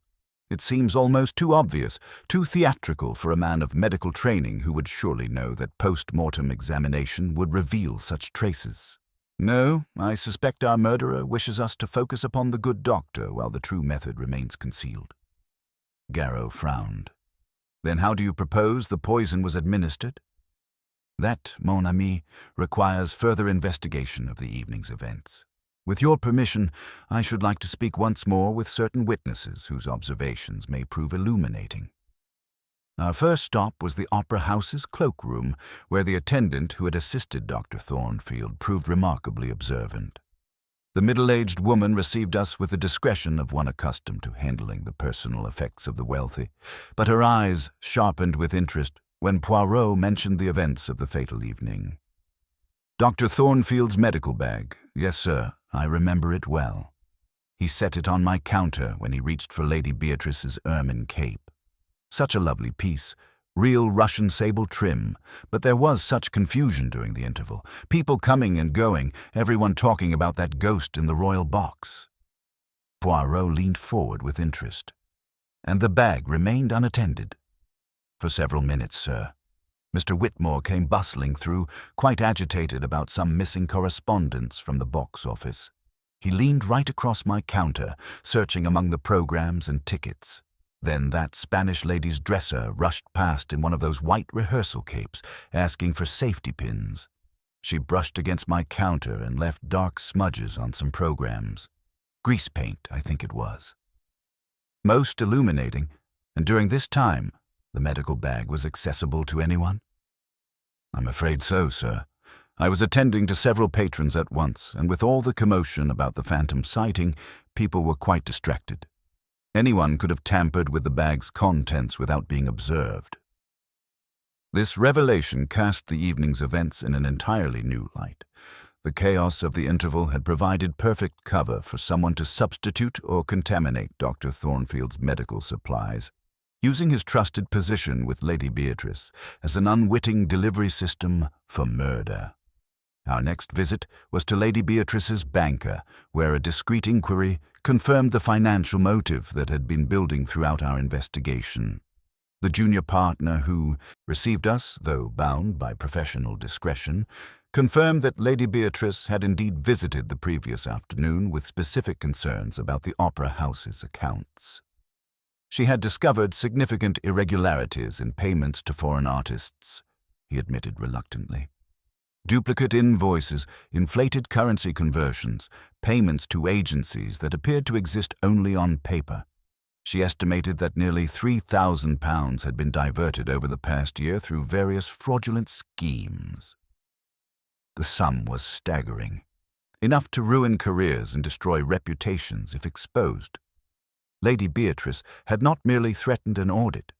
S2: It seems almost too obvious, too theatrical for a man of medical training who would surely know that post-mortem examination would reveal such traces. No, I suspect our murderer wishes us to focus upon the good doctor while the true method remains concealed." Garrow frowned. "Then how do you propose the poison was administered?" "That, mon ami, requires further investigation of the evening's events. With your permission, I should like to speak once more with certain witnesses whose observations may prove illuminating." Our first stop was the Opera House's cloakroom, where the attendant who had assisted Dr. Thornfield proved remarkably observant. The middle-aged woman received us with the discretion of one accustomed to handling the personal effects of the wealthy, but her eyes sharpened with interest when Poirot mentioned the events of the fatal evening. "Dr. Thornfield's medical bag. Yes, sir, I remember it well. He set it on my counter when he reached for Lady Beatrice's ermine cape. Such a lovely piece, real Russian sable trim, but there was such confusion during the interval. People coming and going, everyone talking about that ghost in the royal box." Poirot leaned forward with interest. "And the bag remained unattended?" "For several minutes, sir. Mr. Whitmore came bustling through, quite agitated about some missing correspondence from the box office. He leaned right across my counter, searching among the programs and tickets. Then that Spanish lady's dresser rushed past in one of those white rehearsal capes, asking for safety pins. She brushed against my counter and left dark smudges on some programs. Grease paint, I think it was. Most illuminating, and during this time, the medical bag was accessible to anyone?" "I'm afraid so, sir. I was attending to several patrons at once, and with all the commotion about the phantom sighting, people were quite distracted. Anyone could have tampered with the bag's contents without being observed." This revelation cast the evening's events in an entirely new light. The chaos of the interval had provided perfect cover for someone to substitute or contaminate Dr. Thornfield's medical supplies, using his trusted position with Lady Beatrice as an unwitting delivery system for murder. Our next visit was to Lady Beatrice's banker, where a discreet inquiry confirmed the financial motive that had been building throughout our investigation. The junior partner who received us, though bound by professional discretion, confirmed that Lady Beatrice had indeed visited the previous afternoon with specific concerns about the Opera House's accounts. She had discovered significant irregularities in payments to foreign artists, he admitted reluctantly. Duplicate invoices, inflated currency conversions, payments to agencies that appeared to exist only on paper. She estimated that nearly £3,000 had been diverted over the past year through various fraudulent schemes. The sum was staggering, enough to ruin careers and destroy reputations if exposed. Lady Beatrice had not merely threatened an audit.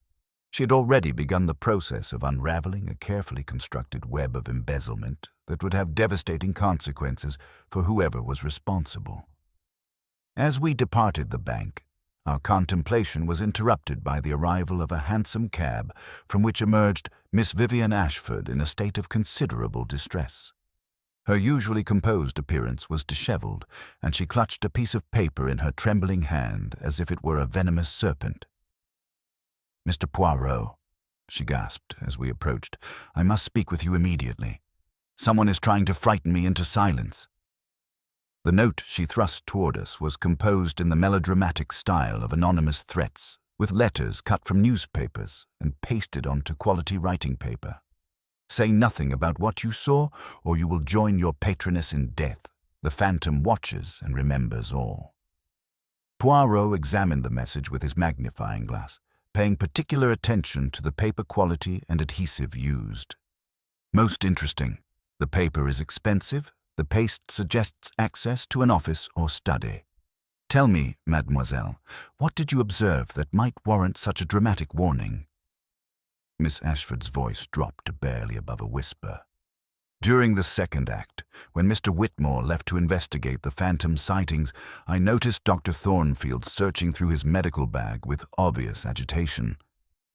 S2: She had already begun the process of unraveling a carefully constructed web of embezzlement that would have devastating consequences for whoever was responsible. As we departed the bank, our contemplation was interrupted by the arrival of a hansom cab from which emerged Miss Vivian Ashford in a state of considerable distress. Her usually composed appearance was disheveled, and she clutched a piece of paper in her trembling hand as if it were a venomous serpent. "Mr. Poirot," she gasped as we approached, "I must speak with you immediately. Someone is trying to frighten me into silence." The note she thrust toward us was composed in the melodramatic style of anonymous threats, with letters cut from newspapers and pasted onto quality writing paper. "Say nothing about what you saw, or you will join your patroness in death. The phantom watches and remembers all." Poirot examined the message with his magnifying glass, paying particular attention to the paper quality and adhesive used. Most interesting, the paper is expensive, the paste suggests access to an office or study. Tell me, mademoiselle, what did you observe that might warrant such a dramatic warning? Miss Ashford's voice dropped to barely above a whisper. During the second act, when Mr. Whitmore left to investigate the phantom sightings, I noticed Dr. Thornfield searching through his medical bag with obvious agitation.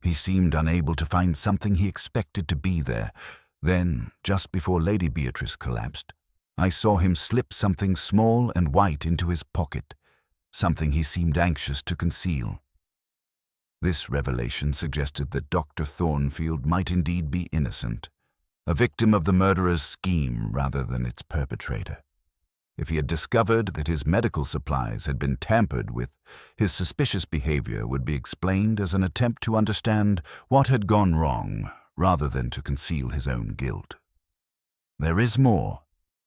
S2: He seemed unable to find something he expected to be there. Then, just before Lady Beatrice collapsed, I saw him slip something small and white into his pocket, something he seemed anxious to conceal. This revelation suggested that Dr. Thornfield might indeed be innocent, a victim of the murderer's scheme rather than its perpetrator. If he had discovered that his medical supplies had been tampered with, his suspicious behavior would be explained as an attempt to understand what had gone wrong, rather than to conceal his own guilt. "There is more,"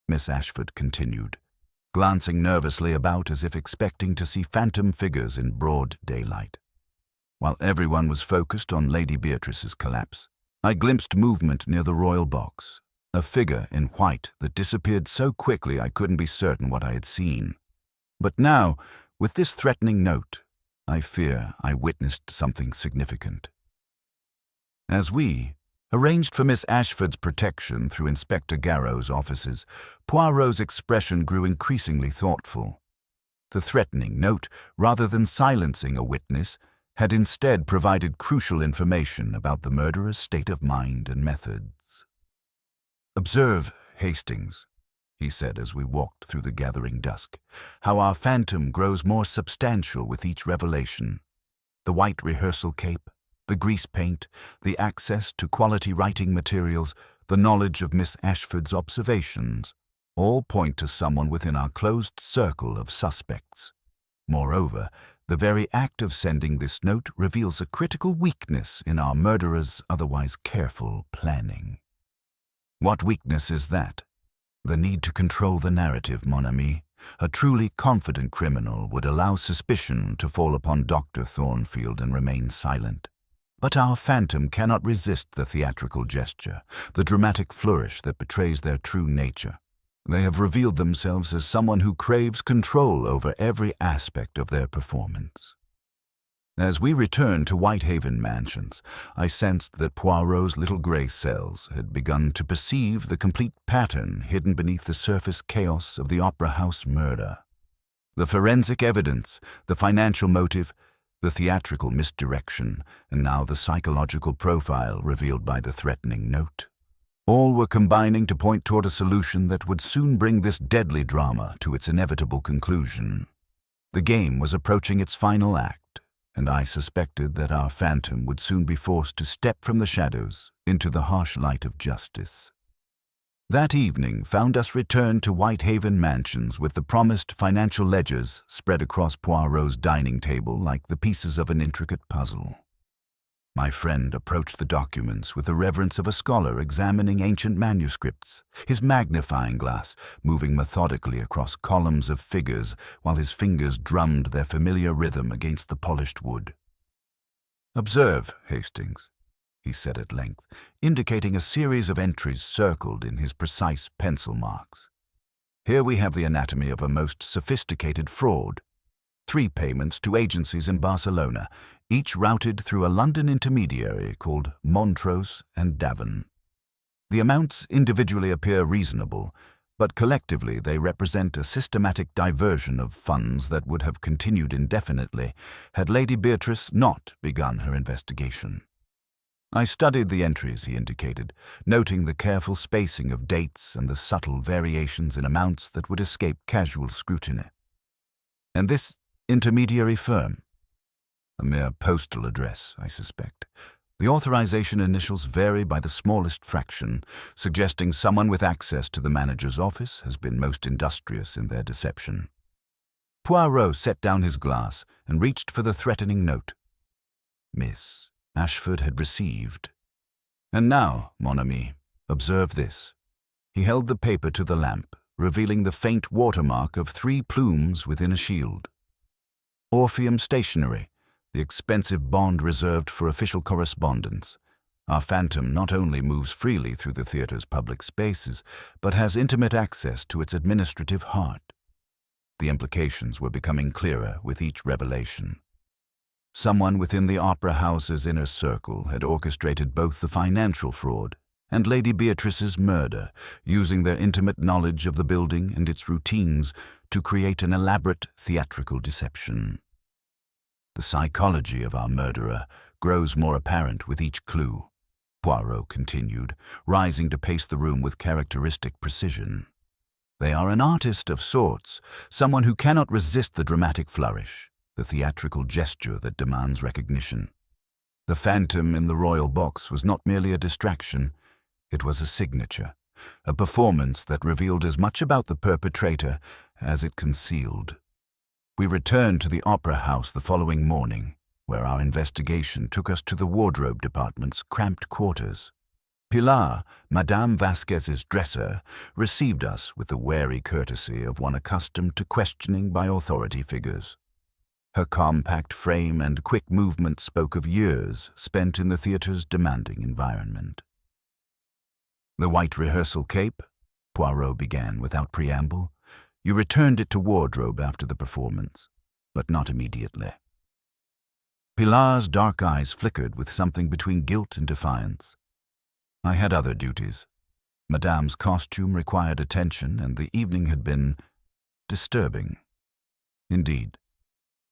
S2: Miss Ashford continued, glancing nervously about as if expecting to see phantom figures in broad daylight. While everyone was focused on Lady Beatrice's collapse, I glimpsed movement near the royal box, a figure in white that disappeared so quickly I couldn't be certain what I had seen. But now, with this threatening note, I fear I witnessed something significant. As we arranged for Miss Ashford's protection through Inspector Garrow's offices, Poirot's expression grew increasingly thoughtful. The threatening note, rather than silencing a witness, had instead provided crucial information about the murderer's state of mind and methods. "Observe, Hastings," he said as we walked through the gathering dusk, "how our phantom grows more substantial with each revelation. The white rehearsal cape, the grease paint, the access to quality writing materials, the knowledge of Miss Ashford's observations, all point to someone within our closed circle of suspects. Moreover, the very act of sending this note reveals a critical weakness in our murderer's otherwise careful planning." "What weakness is that?" "The need to control the narrative, mon ami. A truly confident criminal would allow suspicion to fall upon Dr. Thornfield and remain silent. But our phantom cannot resist the theatrical gesture, the dramatic flourish that betrays their true nature. They have revealed themselves as someone who craves control over every aspect of their performance." As we returned to Whitehaven Mansions, I sensed that Poirot's little grey cells had begun to perceive the complete pattern hidden beneath the surface chaos of the Opera House murder. The forensic evidence, the financial motive, the theatrical misdirection, and now the psychological profile revealed by the threatening note. All were combining to point toward a solution that would soon bring this deadly drama to its inevitable conclusion. The game was approaching its final act, and I suspected that our phantom would soon be forced to step from the shadows into the harsh light of justice. That evening found us returned to Whitehaven Mansions with the promised financial ledgers spread across Poirot's dining table like the pieces of an intricate puzzle. My friend approached the documents with the reverence of a scholar examining ancient manuscripts, his magnifying glass moving methodically across columns of figures while his fingers drummed their familiar rhythm against the polished wood. "Observe, Hastings," he said at length, indicating a series of entries circled in his precise pencil marks. "Here we have the anatomy of a most sophisticated fraud. 3 payments to agencies in Barcelona, each routed through a London intermediary called Montrose and Davin. The amounts individually appear reasonable, but collectively they represent a systematic diversion of funds that would have continued indefinitely had Lady Beatrice not begun her investigation." I studied the entries he indicated, noting the careful spacing of dates and the subtle variations in amounts that would escape casual scrutiny. "And this intermediary firm?" "A mere postal address, I suspect. The authorization initials vary by the smallest fraction, suggesting someone with access to the manager's office has been most industrious in their deception." Poirot set down his glass and reached for the threatening note. Miss Ashford had received. "And now, mon ami, observe this." He held the paper to the lamp, revealing the faint watermark of 3 plumes within a shield. "Orpheum stationery, the expensive bond reserved for official correspondence. Our phantom not only moves freely through the theater's public spaces, but has intimate access to its administrative heart. The implications were becoming clearer with each revelation. Someone within the opera house's inner circle had orchestrated both the financial fraud and Lady Beatrice's murder, using their intimate knowledge of the building and its routines to create an elaborate theatrical deception. The psychology of our murderer grows more apparent with each clue, Poirot continued, rising to pace the room with characteristic precision. They are an artist of sorts, someone who cannot resist the dramatic flourish, the theatrical gesture that demands recognition. The phantom in the royal box was not merely a distraction, it was a signature, a performance that revealed as much about the perpetrator as it concealed. We returned to the opera house the following morning, where our investigation took us to the wardrobe department's cramped quarters. Pilar, Madame Vasquez's dresser, received us with the wary courtesy of one accustomed to questioning by authority figures. Her compact frame and quick movement spoke of years spent in the theater's demanding environment. "The white rehearsal cape," Poirot began without preamble. "You returned it to wardrobe after the performance, but not immediately." Pilar's dark eyes flickered with something between guilt and defiance. "I had other duties. Madame's costume required attention, and the evening had been disturbing." "Indeed.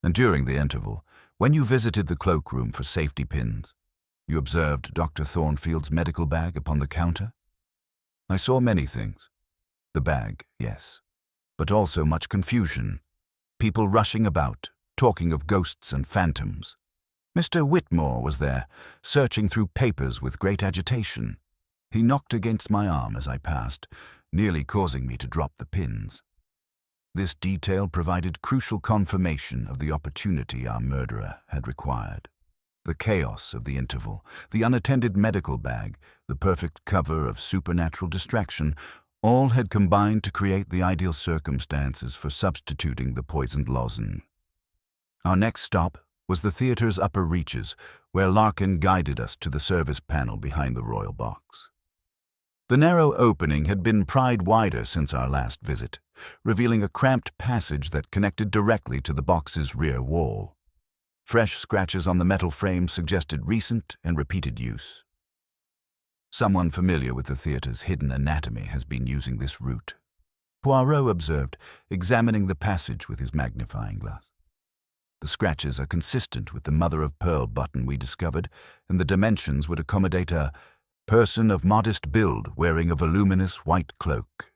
S2: And during the interval, when you visited the cloakroom for safety pins, you observed Dr. Thornfield's medical bag upon the counter?" "I saw many things. The bag, yes, but also much confusion. People rushing about, talking of ghosts and phantoms. Mr. Whitmore was there, searching through papers with great agitation. He knocked against my arm as I passed, nearly causing me to drop the pins." This detail provided crucial confirmation of the opportunity our murderer had required. The chaos of the interval, the unattended medical bag, the perfect cover of supernatural distraction, all had combined to create the ideal circumstances for substituting the poisoned lozenge. Our next stop was the theater's upper reaches, where Larkin guided us to the service panel behind the royal box. The narrow opening had been pried wider since our last visit, revealing a cramped passage that connected directly to the box's rear wall. Fresh scratches on the metal frame suggested recent and repeated use. "Someone familiar with the theater's hidden anatomy has been using this route," Poirot observed, examining the passage with his magnifying glass. "The scratches are consistent with the mother-of-pearl button we discovered, and the dimensions would accommodate a person of modest build wearing a voluminous white cloak."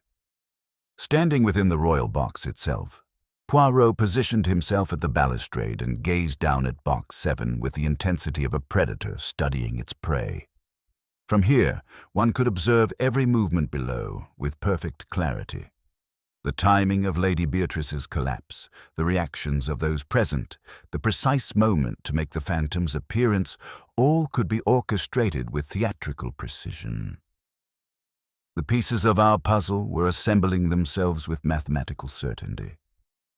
S2: Standing within the royal box itself, Poirot positioned himself at the balustrade and gazed down at Box 7 with the intensity of a predator studying its prey. From here, one could observe every movement below with perfect clarity. The timing of Lady Beatrice's collapse, the reactions of those present, the precise moment to make the phantom's appearance, all could be orchestrated with theatrical precision. The pieces of our puzzle were assembling themselves with mathematical certainty.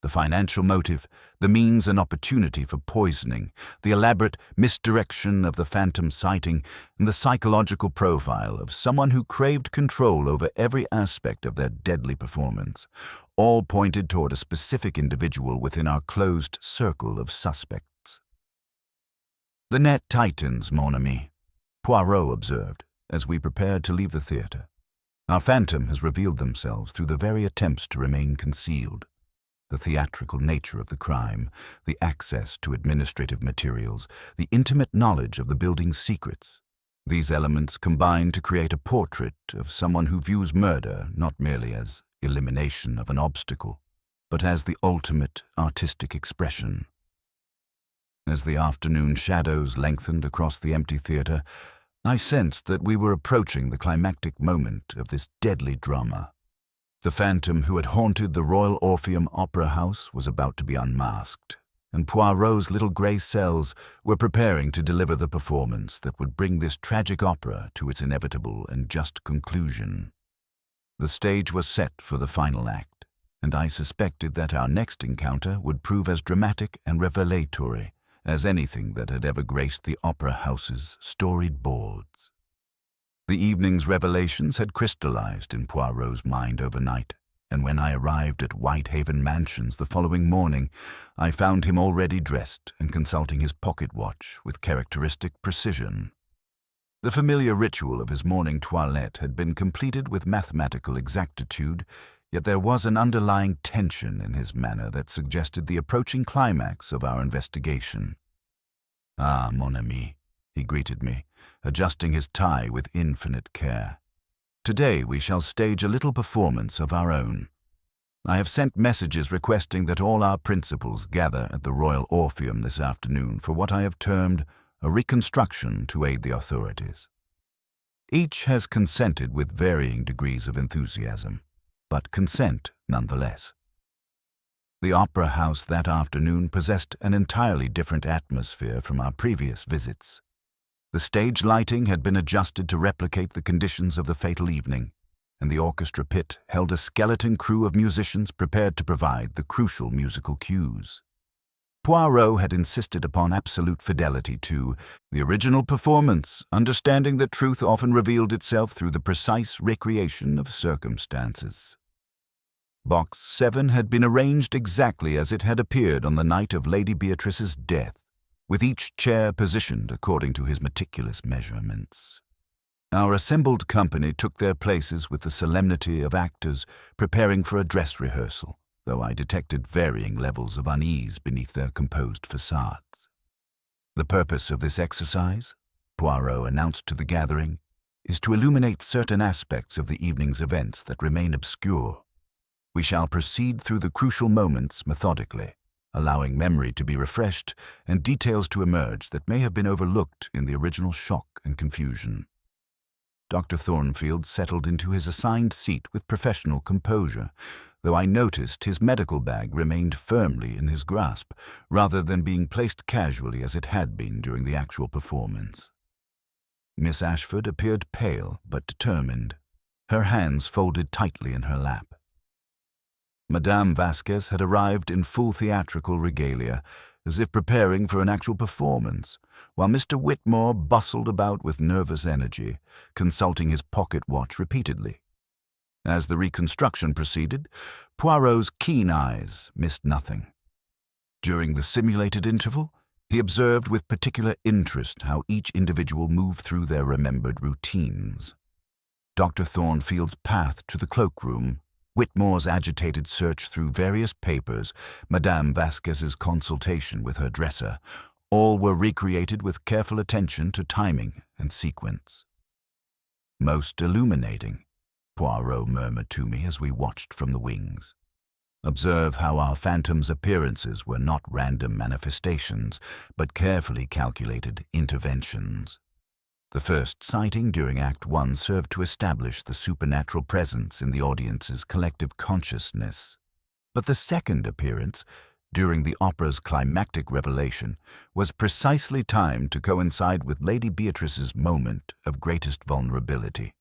S2: The financial motive, the means and opportunity for poisoning, the elaborate misdirection of the phantom sighting, and the psychological profile of someone who craved control over every aspect of their deadly performance, all pointed toward a specific individual within our closed circle of suspects. "The net tightens, mon ami," Poirot observed, as we prepared to leave the theater. "Our phantom has revealed themselves through the very attempts to remain concealed. The theatrical nature of the crime, the access to administrative materials, the intimate knowledge of the building's secrets. These elements combine to create a portrait of someone who views murder not merely as elimination of an obstacle, but as the ultimate artistic expression." As the afternoon shadows lengthened across the empty theater, I sensed that we were approaching the climactic moment of this deadly drama. The phantom who had haunted the Royal Orpheum Opera House was about to be unmasked, and Poirot's little grey cells were preparing to deliver the performance that would bring this tragic opera to its inevitable and just conclusion. The stage was set for the final act, and I suspected that our next encounter would prove as dramatic and revelatory as anything that had ever graced the opera house's storied boards. The evening's revelations had crystallized in Poirot's mind overnight, and when I arrived at Whitehaven Mansions the following morning, I found him already dressed and consulting his pocket watch with characteristic precision. The familiar ritual of his morning toilette had been completed with mathematical exactitude, yet there was an underlying tension in his manner that suggested the approaching climax of our investigation. "Ah, mon ami," he greeted me, adjusting his tie with infinite care. "Today we shall stage a little performance of our own. I have sent messages requesting that all our principals gather at the Royal Orpheum this afternoon for what I have termed a reconstruction to aid the authorities. Each has consented with varying degrees of enthusiasm, but consent nonetheless. The opera house that afternoon possessed an entirely different atmosphere from our previous visits. The stage lighting had been adjusted to replicate the conditions of the fatal evening, and the orchestra pit held a skeleton crew of musicians prepared to provide the crucial musical cues. Poirot had insisted upon absolute fidelity to the original performance, understanding that truth often revealed itself through the precise recreation of circumstances. Box 7 had been arranged exactly as it had appeared on the night of Lady Beatrice's death, with each chair positioned according to his meticulous measurements. Our assembled company took their places with the solemnity of actors preparing for a dress rehearsal, though I detected varying levels of unease beneath their composed facades. "The purpose of this exercise," Poirot announced to the gathering, "is to illuminate certain aspects of the evening's events that remain obscure. We shall proceed through the crucial moments methodically, allowing memory to be refreshed and details to emerge that may have been overlooked in the original shock and confusion." Dr. Thornfield settled into his assigned seat with professional composure, though I noticed his medical bag remained firmly in his grasp, rather than being placed casually as it had been during the actual performance. Miss Ashford appeared pale but determined, her hands folded tightly in her lap. Madame Vasquez had arrived in full theatrical regalia, as if preparing for an actual performance, while Mr. Whitmore bustled about with nervous energy, consulting his pocket watch repeatedly. As the reconstruction proceeded, Poirot's keen eyes missed nothing. During the simulated interval, he observed with particular interest how each individual moved through their remembered routines. Dr. Thornfield's path to the cloakroom, Whitmore's agitated search through various papers, Madame Vasquez's consultation with her dresser, all were recreated with careful attention to timing and sequence. "Most illuminating," Poirot murmured to me as we watched from the wings. "Observe how our phantom's appearances were not random manifestations, but carefully calculated interventions. The first sighting during Act 1 served to establish the supernatural presence in the audience's collective consciousness. But the second appearance, during the opera's climactic revelation, was precisely timed to coincide with Lady Beatrice's moment of greatest vulnerability.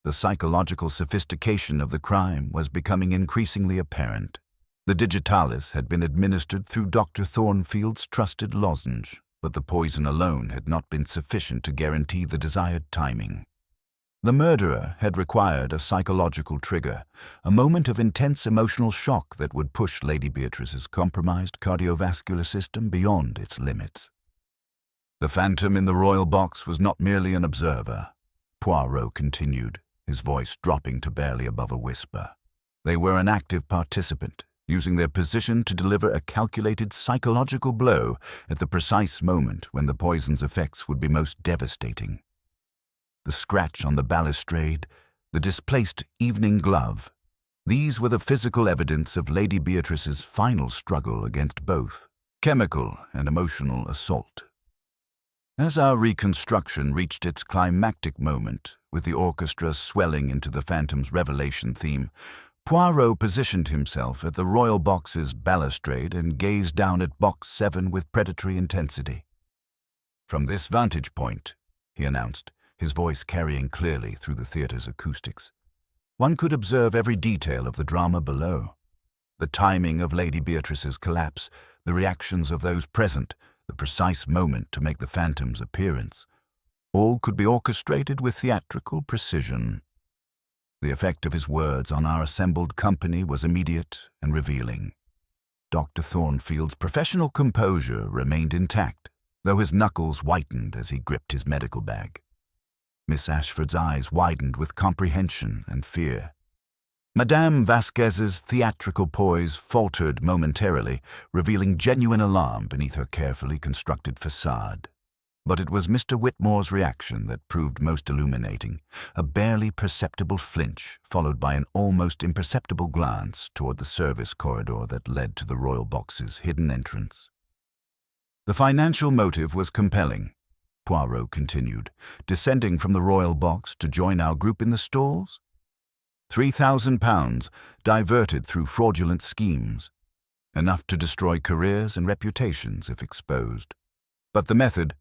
S2: The psychological sophistication of the crime was becoming increasingly apparent. The digitalis had been administered through Dr. Thornfield's trusted lozenge, but the poison alone had not been sufficient to guarantee the desired timing. The murderer had required a psychological trigger, a moment of intense emotional shock that would push Lady Beatrice's compromised cardiovascular system beyond its limits. The phantom in the royal box was not merely an observer, Poirot continued, his voice dropping to barely above a whisper. They were an active participant, using their position to deliver a calculated psychological blow at the precise moment when the poison's effects would be most devastating. The scratch on the balustrade, the displaced evening glove, these were the physical evidence of Lady Beatrice's final struggle against both chemical and emotional assault. As our reconstruction reached its climactic moment, with the orchestra swelling into the Phantom's revelation theme, Poirot positioned himself at the royal box's balustrade and gazed down at Box 7 with predatory intensity. "From this vantage point," he announced, his voice carrying clearly through the theater's acoustics, "one could observe every detail of the drama below. The timing of Lady Beatrice's collapse, the reactions of those present, the the precise moment to make the phantom's appearance. All could be orchestrated with theatrical precision. The effect of his words on our assembled company was immediate and revealing. Dr. Thornfield's professional composure remained intact, though his knuckles whitened as he gripped his medical bag. Miss Ashford's eyes widened with comprehension and fear. Madame Vasquez's theatrical poise faltered momentarily, revealing genuine alarm beneath her carefully constructed facade. But it was Mr. Whitmore's reaction that proved most illuminating, a barely perceptible flinch followed by an almost imperceptible glance toward the service corridor that led to the royal box's hidden entrance. The financial motive was compelling, Poirot continued, descending from the royal box to join our group in the stalls. £3,000 diverted through fraudulent schemes, enough to destroy careers and reputations if exposed. But the method...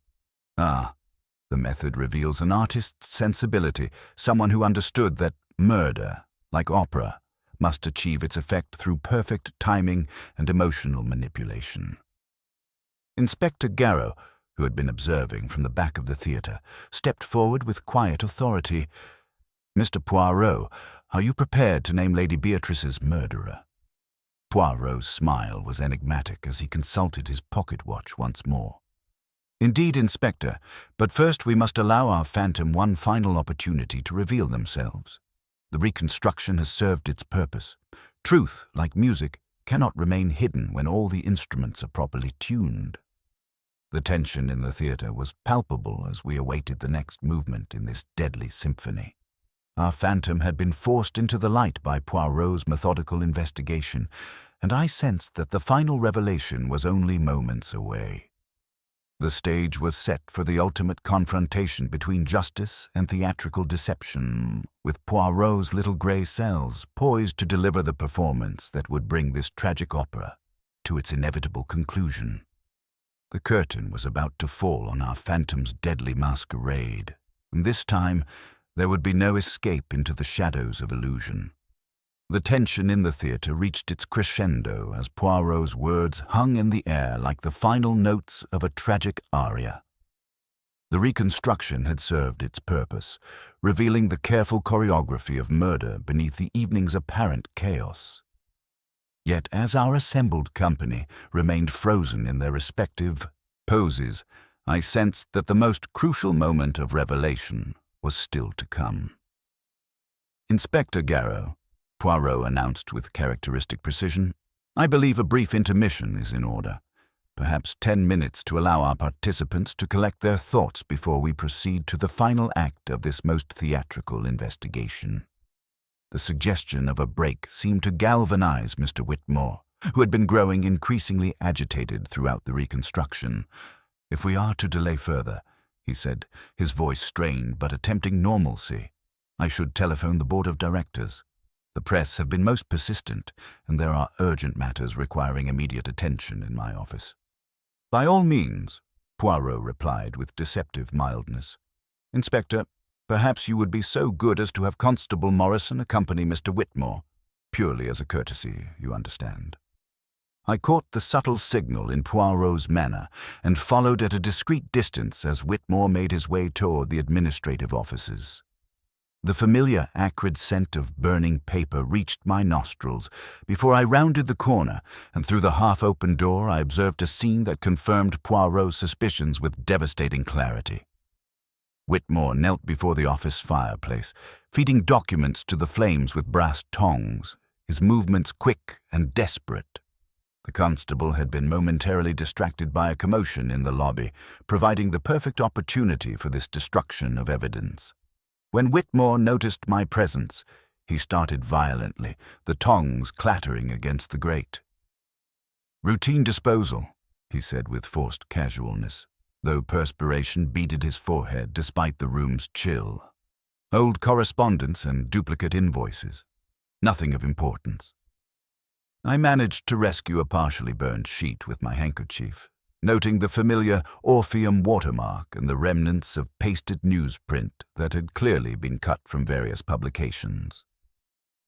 S2: the method reveals an artist's sensibility, someone who understood that murder, like opera, must achieve its effect through perfect timing and emotional manipulation. Inspector Garrow, who had been observing from the back of the theatre, stepped forward with quiet authority. "Mr. Poirot, are you prepared to name Lady Beatrice's murderer?" Poirot's smile was enigmatic as he consulted his pocket watch once more. "Indeed, Inspector, but first we must allow our phantom one final opportunity to reveal themselves. The reconstruction has served its purpose. Truth, like music, cannot remain hidden when all the instruments are properly tuned." The tension in the theatre was palpable as we awaited the next movement in this deadly symphony. Our phantom had been forced into the light by Poirot's methodical investigation, and I sensed that the final revelation was only moments away. The stage was set for the ultimate confrontation between justice and theatrical deception, with Poirot's little grey cells poised to deliver the performance that would bring this tragic opera to its inevitable conclusion. The curtain was about to fall on our phantom's deadly masquerade, and this time there would be no escape into the shadows of illusion. The tension in the theatre reached its crescendo as Poirot's words hung in the air like the final notes of a tragic aria. The reconstruction had served its purpose, revealing the careful choreography of murder beneath the evening's apparent chaos. Yet as our assembled company remained frozen in their respective poses, I sensed that the most crucial moment of revelation was still to come. "Inspector Garrow," Poirot announced with characteristic precision, "I believe a brief intermission is in order. Perhaps 10 minutes to allow our participants to collect their thoughts before we proceed to the final act of this most theatrical investigation." The suggestion of a break seemed to galvanize Mr. Whitmore, who had been growing increasingly agitated throughout the reconstruction. "If we are to delay further," he said, his voice strained but attempting normalcy, "I should telephone the board of directors. The press have been most persistent, and there are urgent matters requiring immediate attention in my office." "By all means," Poirot replied with deceptive mildness. "Inspector, perhaps you would be so good as to have Constable Morrison accompany Mr. Whitmore, purely as a courtesy, you understand." I caught the subtle signal in Poirot's manner and followed at a discreet distance as Whitmore made his way toward the administrative offices. The familiar acrid scent of burning paper reached my nostrils before I rounded the corner, and through the half-open door I observed a scene that confirmed Poirot's suspicions with devastating clarity. Whitmore knelt before the office fireplace, feeding documents to the flames with brass tongs, his movements quick and desperate. The constable had been momentarily distracted by a commotion in the lobby, providing the perfect opportunity for this destruction of evidence. When Whitmore noticed my presence, he started violently, the tongs clattering against the grate. "Routine disposal," he said with forced casualness, though perspiration beaded his forehead despite the room's chill. "Old correspondence and duplicate invoices. Nothing of importance." I managed to rescue a partially burned sheet with my handkerchief, noting the familiar Orpheum watermark and the remnants of pasted newsprint that had clearly been cut from various publications.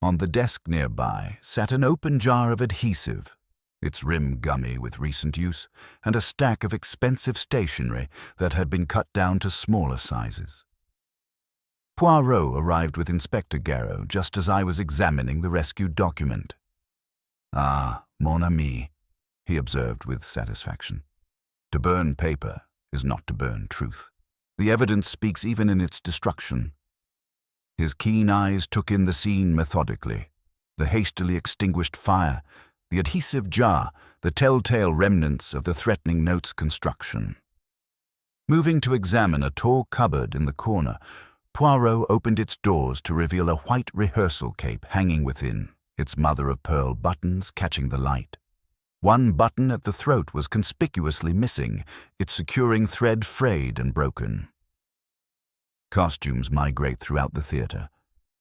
S2: On the desk nearby sat an open jar of adhesive, its rim gummy with recent use, and a stack of expensive stationery that had been cut down to smaller sizes. Poirot arrived with Inspector Garrow just as I was examining the rescued document. "Ah, mon ami," he observed with satisfaction. "To burn paper is not to burn truth. The evidence speaks even in its destruction." His keen eyes took in the scene methodically. The hastily extinguished fire, the adhesive jar, the telltale remnants of the threatening note's construction. Moving to examine a tall cupboard in the corner, Poirot opened its doors to reveal a white rehearsal cape hanging within, its mother-of-pearl buttons catching the light. One button at the throat was conspicuously missing, its securing thread frayed and broken. "Costumes migrate throughout the theater,"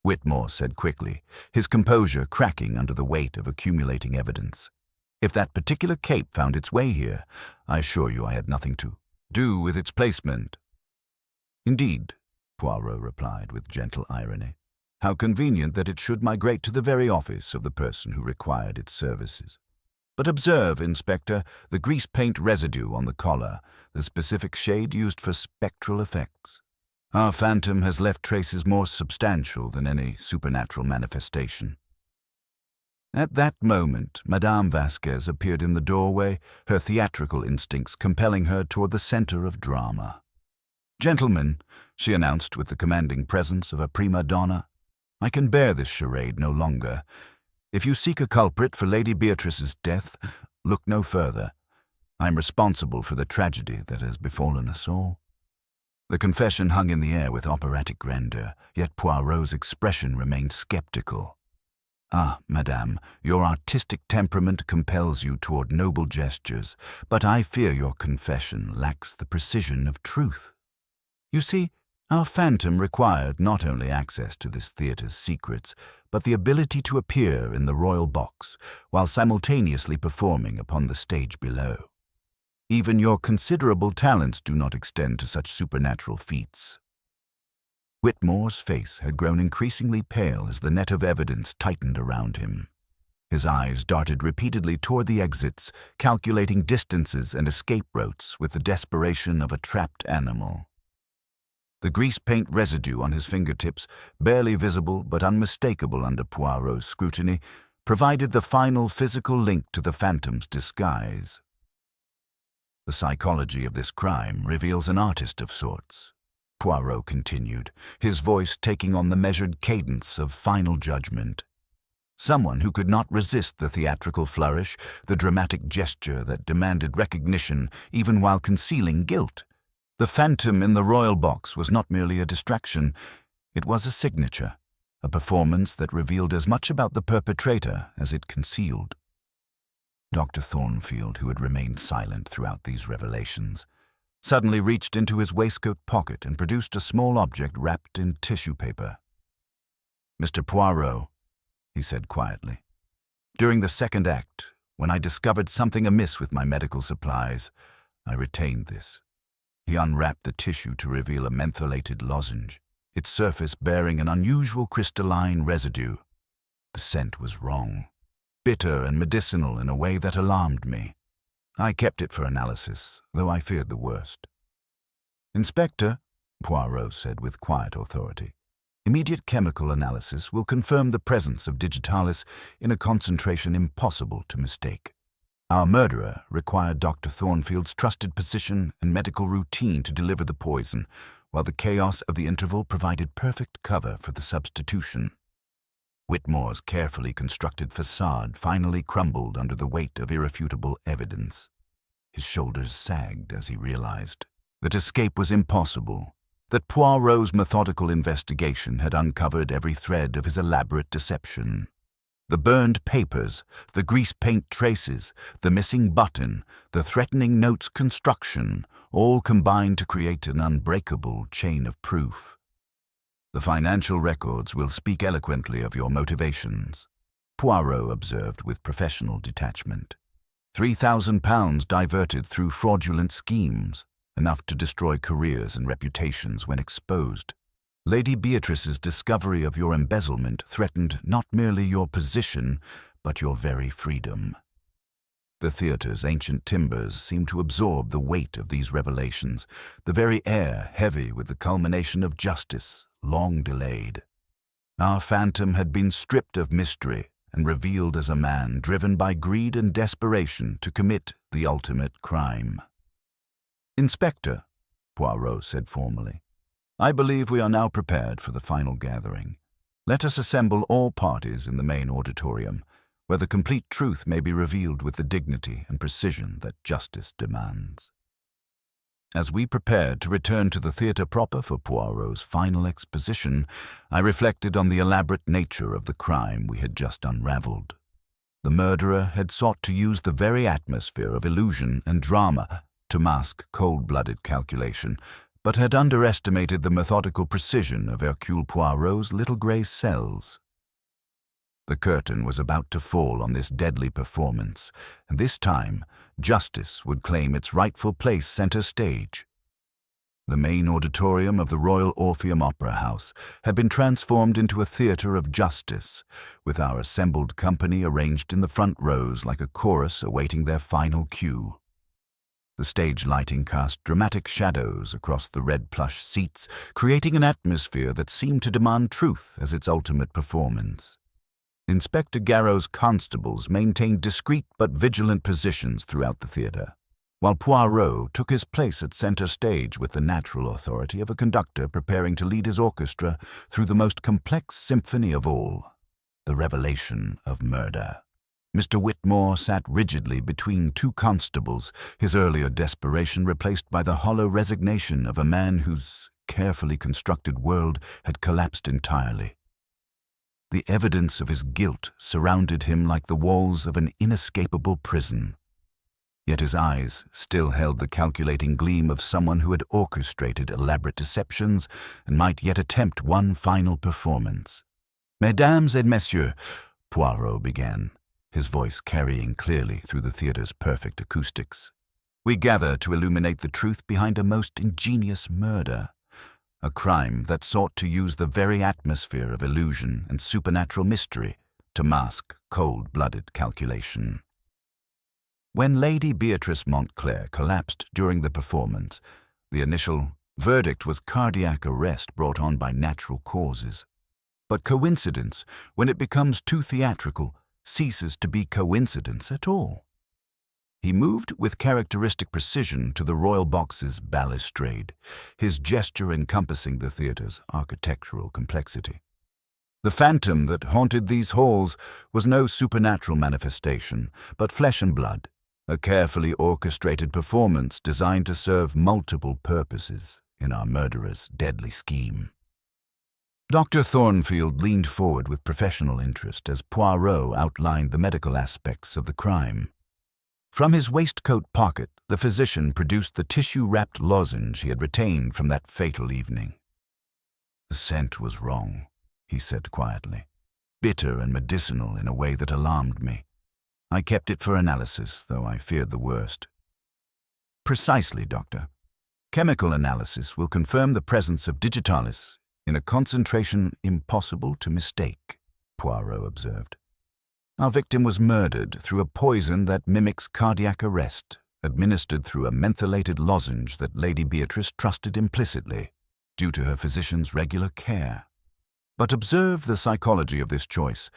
S2: Whitmore said quickly, his composure cracking under the weight of accumulating evidence. "If that particular cape found its way here, I assure you I had nothing to do with its placement." "Indeed," Poirot replied with gentle irony. "How convenient that it should migrate to the very office of the person who required its services. But observe, Inspector, the grease paint residue on the collar, the specific shade used for spectral effects. Our phantom has left traces more substantial than any supernatural manifestation." At that moment, Madame Vasquez appeared in the doorway, her theatrical instincts compelling her toward the center of drama. "Gentlemen," she announced with the commanding presence of a prima donna, "I can bear this charade no longer. If you seek a culprit for Lady Beatrice's death, look no further. I am responsible for the tragedy that has befallen us all." The confession hung in the air with operatic grandeur, yet Poirot's expression remained skeptical. "Ah, madame, your artistic temperament compels you toward noble gestures, but I fear your confession lacks the precision of truth. You see, our phantom required not only access to this theater's secrets, but the ability to appear in the royal box while simultaneously performing upon the stage below. Even your considerable talents do not extend to such supernatural feats." Whitmore's face had grown increasingly pale as the net of evidence tightened around him. His eyes darted repeatedly toward the exits, calculating distances and escape routes with the desperation of a trapped animal. The grease paint residue on his fingertips, barely visible but unmistakable under Poirot's scrutiny, provided the final physical link to the phantom's disguise. "The psychology of this crime reveals an artist of sorts," Poirot continued, his voice taking on the measured cadence of final judgment. "Someone who could not resist the theatrical flourish, the dramatic gesture that demanded recognition even while concealing guilt. The phantom in the royal box was not merely a distraction, it was a signature, a performance that revealed as much about the perpetrator as it concealed." Dr. Thornfield, who had remained silent throughout these revelations, suddenly reached into his waistcoat pocket and produced a small object wrapped in tissue paper. "Mr. Poirot," he said quietly, "during the second act, when I discovered something amiss with my medical supplies, I retained this." He unwrapped the tissue to reveal a mentholated lozenge, its surface bearing an unusual crystalline residue. The scent was wrong, bitter and medicinal in a way that alarmed me. I kept it for analysis, though I feared the worst. "Inspector," Poirot said with quiet authority, "immediate chemical analysis will confirm the presence of digitalis in a concentration impossible to mistake. Our murderer required Dr. Thornfield's trusted position and medical routine to deliver the poison, while the chaos of the interval provided perfect cover for the substitution." Whitmore's carefully constructed facade finally crumbled under the weight of irrefutable evidence. His shoulders sagged as he realized that escape was impossible, that Poirot's methodical investigation had uncovered every thread of his elaborate deception. The burned papers, the grease paint traces, the missing button, the threatening note's construction, all combined to create an unbreakable chain of proof. "The financial records will speak eloquently of your motivations," Poirot observed with professional detachment. £3,000 diverted through fraudulent schemes, enough to destroy careers and reputations when exposed. Lady Beatrice's discovery of your embezzlement threatened not merely your position, but your very freedom. The theater's ancient timbers seemed to absorb the weight of these revelations, the very air heavy with the culmination of justice, long delayed. Our phantom had been stripped of mystery and revealed as a man driven by greed and desperation to commit the ultimate crime. "Inspector," Poirot said formally, "I believe we are now prepared for the final gathering. Let us assemble all parties in the main auditorium, where the complete truth may be revealed with the dignity and precision that justice demands." As we prepared to return to the theatre proper for Poirot's final exposition, I reflected on the elaborate nature of the crime we had just unraveled. The murderer had sought to use the very atmosphere of illusion and drama to mask cold-blooded calculation, but had underestimated the methodical precision of Hercule Poirot's little grey cells. The curtain was about to fall on this deadly performance, and this time justice would claim its rightful place center stage. The main auditorium of the Royal Orpheum Opera House had been transformed into a theatre of justice, with our assembled company arranged in the front rows like a chorus awaiting their final cue. The stage lighting cast dramatic shadows across the red plush seats, creating an atmosphere that seemed to demand truth as its ultimate performance. Inspector Garrow's constables maintained discreet but vigilant positions throughout the theatre, while Poirot took his place at center stage with the natural authority of a conductor preparing to lead his orchestra through the most complex symphony of all, the revelation of murder. Mr. Whitmore sat rigidly between two constables, his earlier desperation replaced by the hollow resignation of a man whose carefully constructed world had collapsed entirely. The evidence of his guilt surrounded him like the walls of an inescapable prison. Yet his eyes still held the calculating gleam of someone who had orchestrated elaborate deceptions and might yet attempt one final performance. "Mesdames et messieurs," Poirot began, his voice carrying clearly through the theatre's perfect acoustics, "we gather to illuminate the truth behind a most ingenious murder. A crime that sought to use the very atmosphere of illusion and supernatural mystery to mask cold-blooded calculation." When Lady Beatrice Montclair collapsed during the performance, the initial verdict was cardiac arrest brought on by natural causes. But coincidence, when it becomes too theatrical, ceases to be coincidence at all. He moved with characteristic precision to the royal box's balustrade, his gesture encompassing the theatre's architectural complexity. The phantom that haunted these halls was no supernatural manifestation, but flesh and blood, a carefully orchestrated performance designed to serve multiple purposes in our murderer's deadly scheme. Dr. Thornfield leaned forward with professional interest as Poirot outlined the medical aspects of the crime. From his waistcoat pocket, the physician produced the tissue-wrapped lozenge he had retained from that fatal evening. "The scent was wrong," he said quietly, "bitter and medicinal in a way that alarmed me. I kept it for analysis, though I feared the worst." "Precisely, Doctor. Chemical analysis will confirm the presence of digitalis in a concentration impossible to mistake," Poirot observed. "Our victim was murdered through a poison that mimics cardiac arrest, administered through a mentholated lozenge that Lady Beatrice trusted implicitly, due to her physician's regular care. But observe the psychology of this choice.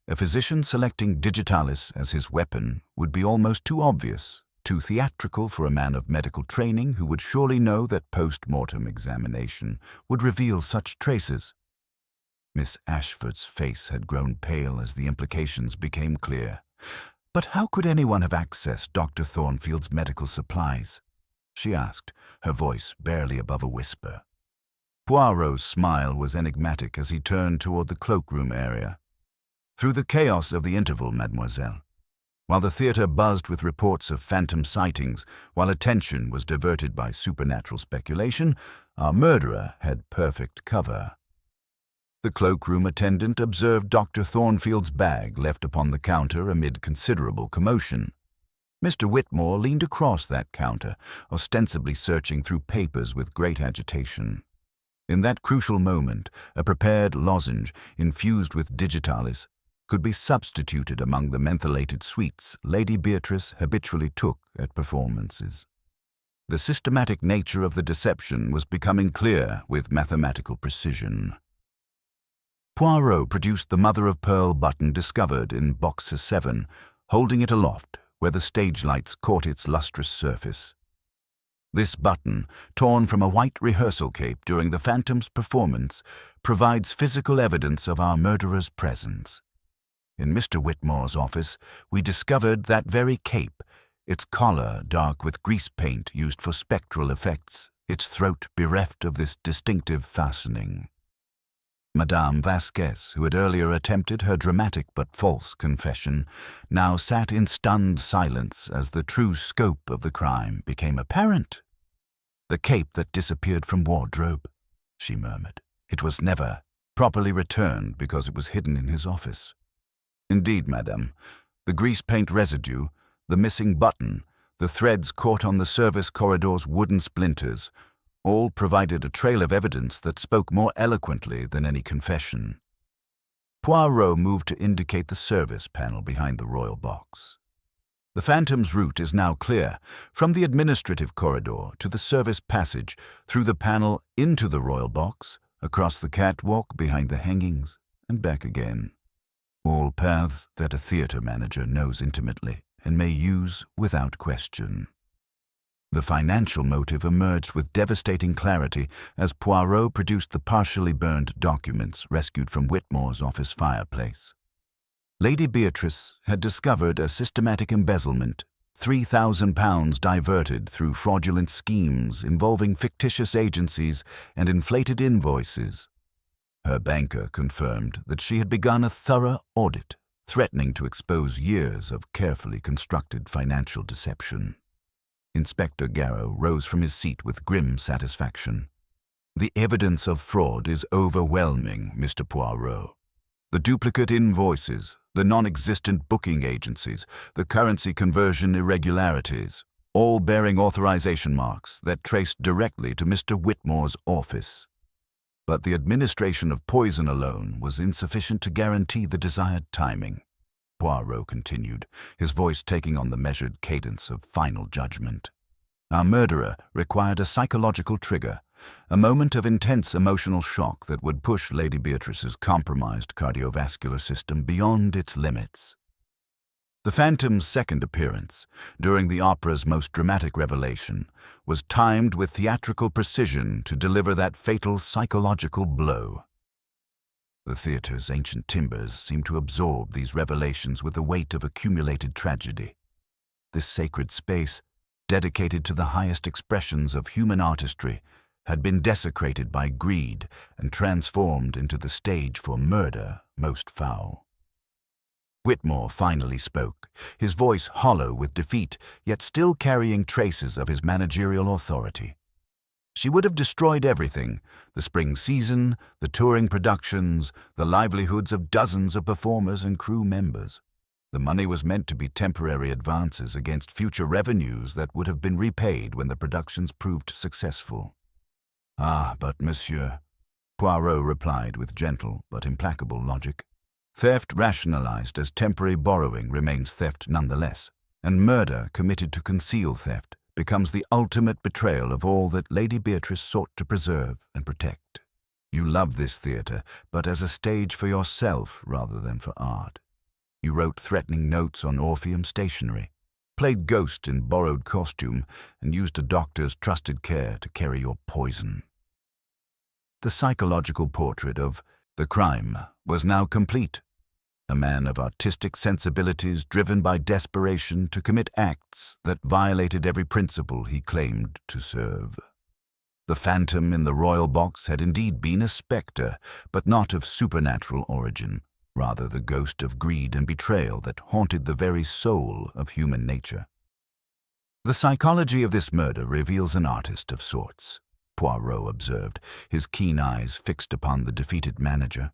S2: A physician selecting digitalis as his weapon would be almost too obvious, too theatrical for a man of medical training who would surely know that post-mortem examination would reveal such traces." Miss Ashford's face had grown pale as the implications became clear. "But how could anyone have accessed Dr. Thornfield's medical supplies?" she asked, her voice barely above a whisper. Poirot's smile was enigmatic as he turned toward the cloakroom area. "Through the chaos of the interval, mademoiselle. While the theatre buzzed with reports of phantom sightings, while attention was diverted by supernatural speculation, our murderer had perfect cover." The cloakroom attendant observed Dr. Thornfield's bag left upon the counter amid considerable commotion. Mr. Whitmore leaned across that counter, ostensibly searching through papers with great agitation. In that crucial moment, a prepared lozenge, infused with digitalis, could be substituted among the mentholated sweets Lady Beatrice habitually took at performances. The systematic nature of the deception was becoming clear with mathematical precision. Poirot produced the mother-of-pearl button discovered in box 7, holding it aloft where the stage lights caught its lustrous surface. This button, torn from a white rehearsal cape during the Phantom's performance, provides physical evidence of our murderer's presence. In Mr. Whitmore's office, we discovered that very cape, its collar dark with grease paint used for spectral effects, its throat bereft of this distinctive fastening. Madame Vasquez, who had earlier attempted her dramatic but false confession, now sat in stunned silence as the true scope of the crime became apparent. "The cape that disappeared from wardrobe," she murmured. "It was never properly returned because it was hidden in his office." "Indeed, madame. The grease paint residue, the missing button, the threads caught on the service corridor's wooden splinters, all provided a trail of evidence that spoke more eloquently than any confession." Poirot moved to indicate the service panel behind the royal box. "The Phantom's route is now clear, from the administrative corridor to the service passage, through the panel into the royal box, across the catwalk behind the hangings, and back again. All paths that a theatre manager knows intimately and may use without question." The financial motive emerged with devastating clarity as Poirot produced the partially burned documents rescued from Whitmore's office fireplace. Lady Beatrice had discovered a systematic embezzlement, £3,000 diverted through fraudulent schemes involving fictitious agencies and inflated invoices. Her banker confirmed that she had begun a thorough audit, threatening to expose years of carefully constructed financial deception. Inspector Garrow rose from his seat with grim satisfaction. "The evidence of fraud is overwhelming, Mr. Poirot. The duplicate invoices, the non-existent booking agencies, the currency conversion irregularities, all bearing authorization marks that traced directly to Mr. Whitmore's office. But the administration of poison alone was insufficient to guarantee the desired timing," Poirot continued, his voice taking on the measured cadence of final judgment. "Our murderer required a psychological trigger, a moment of intense emotional shock that would push Lady Beatrice's compromised cardiovascular system beyond its limits. The Phantom's second appearance, during the opera's most dramatic revelation, was timed with theatrical precision to deliver that fatal psychological blow. The theatre's ancient timbers seemed to absorb these revelations with the weight of accumulated tragedy. This sacred space, dedicated to the highest expressions of human artistry, had been desecrated by greed and transformed into the stage for murder most foul. Whitmore finally spoke, his voice hollow with defeat, yet still carrying traces of his managerial authority. "She would have destroyed everything, the spring season, the touring productions, the livelihoods of dozens of performers and crew members. The money was meant to be temporary advances against future revenues that would have been repaid when the productions proved successful." "Ah, but monsieur," Poirot replied with gentle but implacable logic, "theft rationalized as temporary borrowing remains theft nonetheless, and murder committed to conceal theft becomes the ultimate betrayal of all that Lady Beatrice sought to preserve and protect. You love this theatre, but as a stage for yourself rather than for art. You wrote threatening notes on Orpheum stationery, played ghost in borrowed costume, and used a doctor's trusted care to carry your poison." The psychological portrait of the crime was now complete. A man of artistic sensibilities driven by desperation to commit acts that violated every principle he claimed to serve. The Phantom in the royal box had indeed been a spectre, but not of supernatural origin, rather the ghost of greed and betrayal that haunted the very soul of human nature. "The psychology of this murder reveals an artist of sorts," Poirot observed, his keen eyes fixed upon the defeated manager.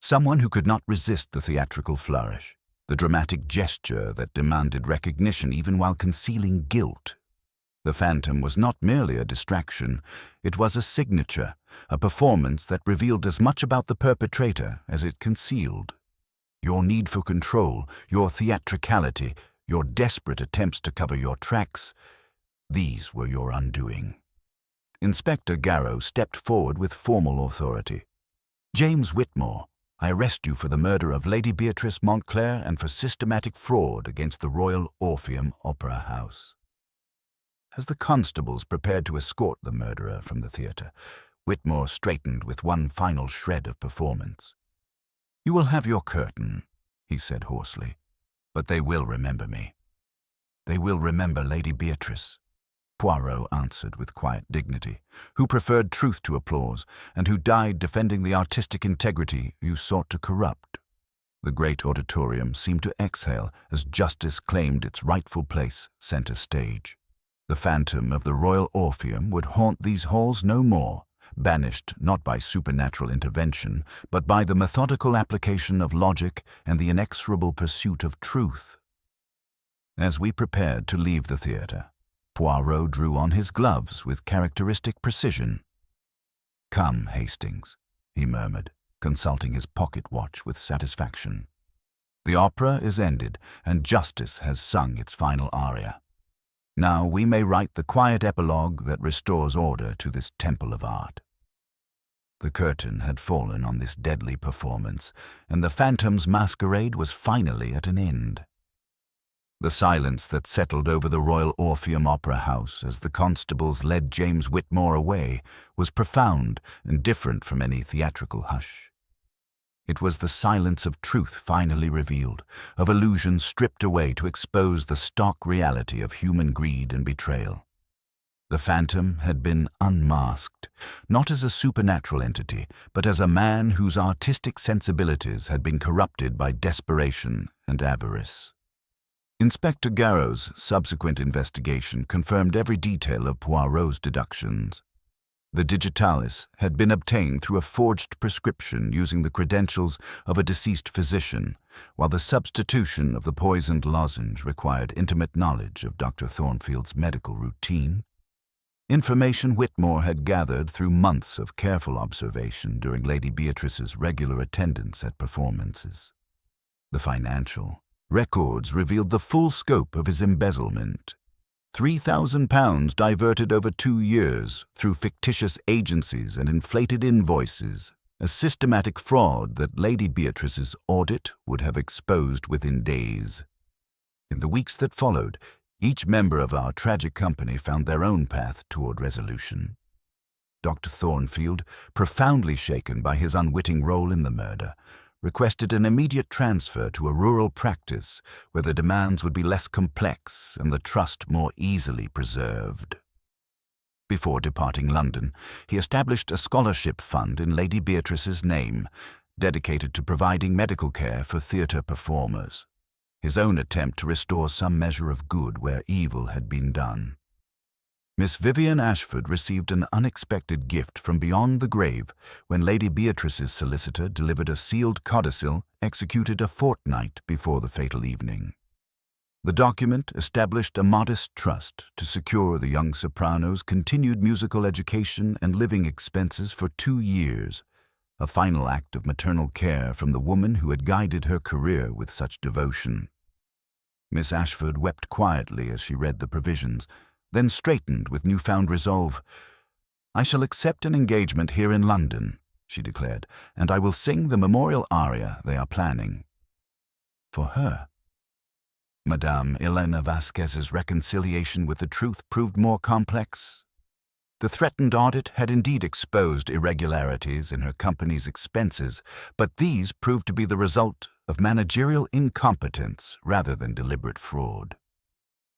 S2: "Someone who could not resist the theatrical flourish, the dramatic gesture that demanded recognition even while concealing guilt. The Phantom was not merely a distraction, it was a signature, a performance that revealed as much about the perpetrator as it concealed. Your need for control, your theatricality, your desperate attempts to cover your tracks, these were your undoing. Inspector Garrow stepped forward with formal authority. James Whitmore, I arrest you for the murder of Lady Beatrice Montclair and for systematic fraud against the Royal Orpheum Opera House. As the constables prepared to escort the murderer from the theatre, Whitmore straightened with one final shred of performance. You will have your curtain, he said hoarsely, but they will remember me. They will remember Lady Beatrice, Poirot answered with quiet dignity, who preferred truth to applause and who died defending the artistic integrity you sought to corrupt. The great auditorium seemed to exhale as justice claimed its rightful place center stage. The phantom of the Royal Orpheum would haunt these halls no more, banished not by supernatural intervention, but by the methodical application of logic and the inexorable pursuit of truth. As we prepared to leave the theatre, Poirot drew on his gloves with characteristic precision. Come, Hastings, he murmured, consulting his pocket watch with satisfaction. The opera is ended, and justice has sung its final aria. Now we may write the quiet epilogue that restores order to this temple of art. The curtain had fallen on this deadly performance, and the phantom's masquerade was finally at an end. The silence that settled over the Royal Orpheum Opera House as the constables led James Whitmore away was profound and different from any theatrical hush. It was the silence of truth finally revealed, of illusion stripped away to expose the stark reality of human greed and betrayal. The phantom had been unmasked, not as a supernatural entity, but as a man whose artistic sensibilities had been corrupted by desperation and avarice. Inspector Garrow's subsequent investigation confirmed every detail of Poirot's deductions. The digitalis had been obtained through a forged prescription using the credentials of a deceased physician, while the substitution of the poisoned lozenge required intimate knowledge of Dr. Thornfield's medical routine. Information Whitmore had gathered through months of careful observation during Lady Beatrice's regular attendance at performances. The financial records revealed the full scope of his embezzlement. £3,000 diverted over 2 years through fictitious agencies and inflated invoices, a systematic fraud that Lady Beatrice's audit would have exposed within days. In the weeks that followed, each member of our tragic company found their own path toward resolution. Dr. Thornfield, profoundly shaken by his unwitting role in the murder, requested an immediate transfer to a rural practice where the demands would be less complex and the trust more easily preserved. Before departing London, he established a scholarship fund in Lady Beatrice's name, dedicated to providing medical care for theatre performers, his own attempt to restore some measure of good where evil had been done. Miss Vivian Ashford received an unexpected gift from beyond the grave when Lady Beatrice's solicitor delivered a sealed codicil executed a fortnight before the fatal evening. The document established a modest trust to secure the young soprano's continued musical education and living expenses for 2 years, a final act of maternal care from the woman who had guided her career with such devotion. Miss Ashford wept quietly as she read the provisions, then straightened with newfound resolve. "I shall accept an engagement here in London," she declared, "and I will sing the memorial aria they are planning." For her. Madame Elena Vasquez's reconciliation with the truth proved more complex. The threatened audit had indeed exposed irregularities in her company's expenses, but these proved to be the result of managerial incompetence rather than deliberate fraud.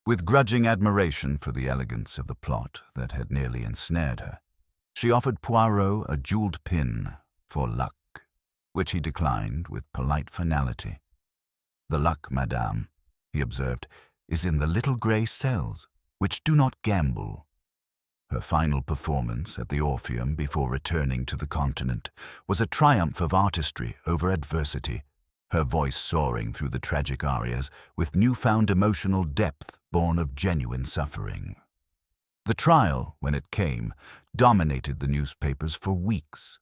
S2: With grudging admiration for the elegance of the plot that had nearly ensnared her, she offered Poirot a jeweled pin for luck, which he declined with polite finality. "The luck, madame," he observed, "is in the little grey cells, which do not gamble." Her final performance at the Orpheum before returning to the continent was a triumph of artistry over adversity, her voice soaring through the tragic arias with newfound emotional depth born of genuine suffering. The trial, when it came, dominated the newspapers for weeks.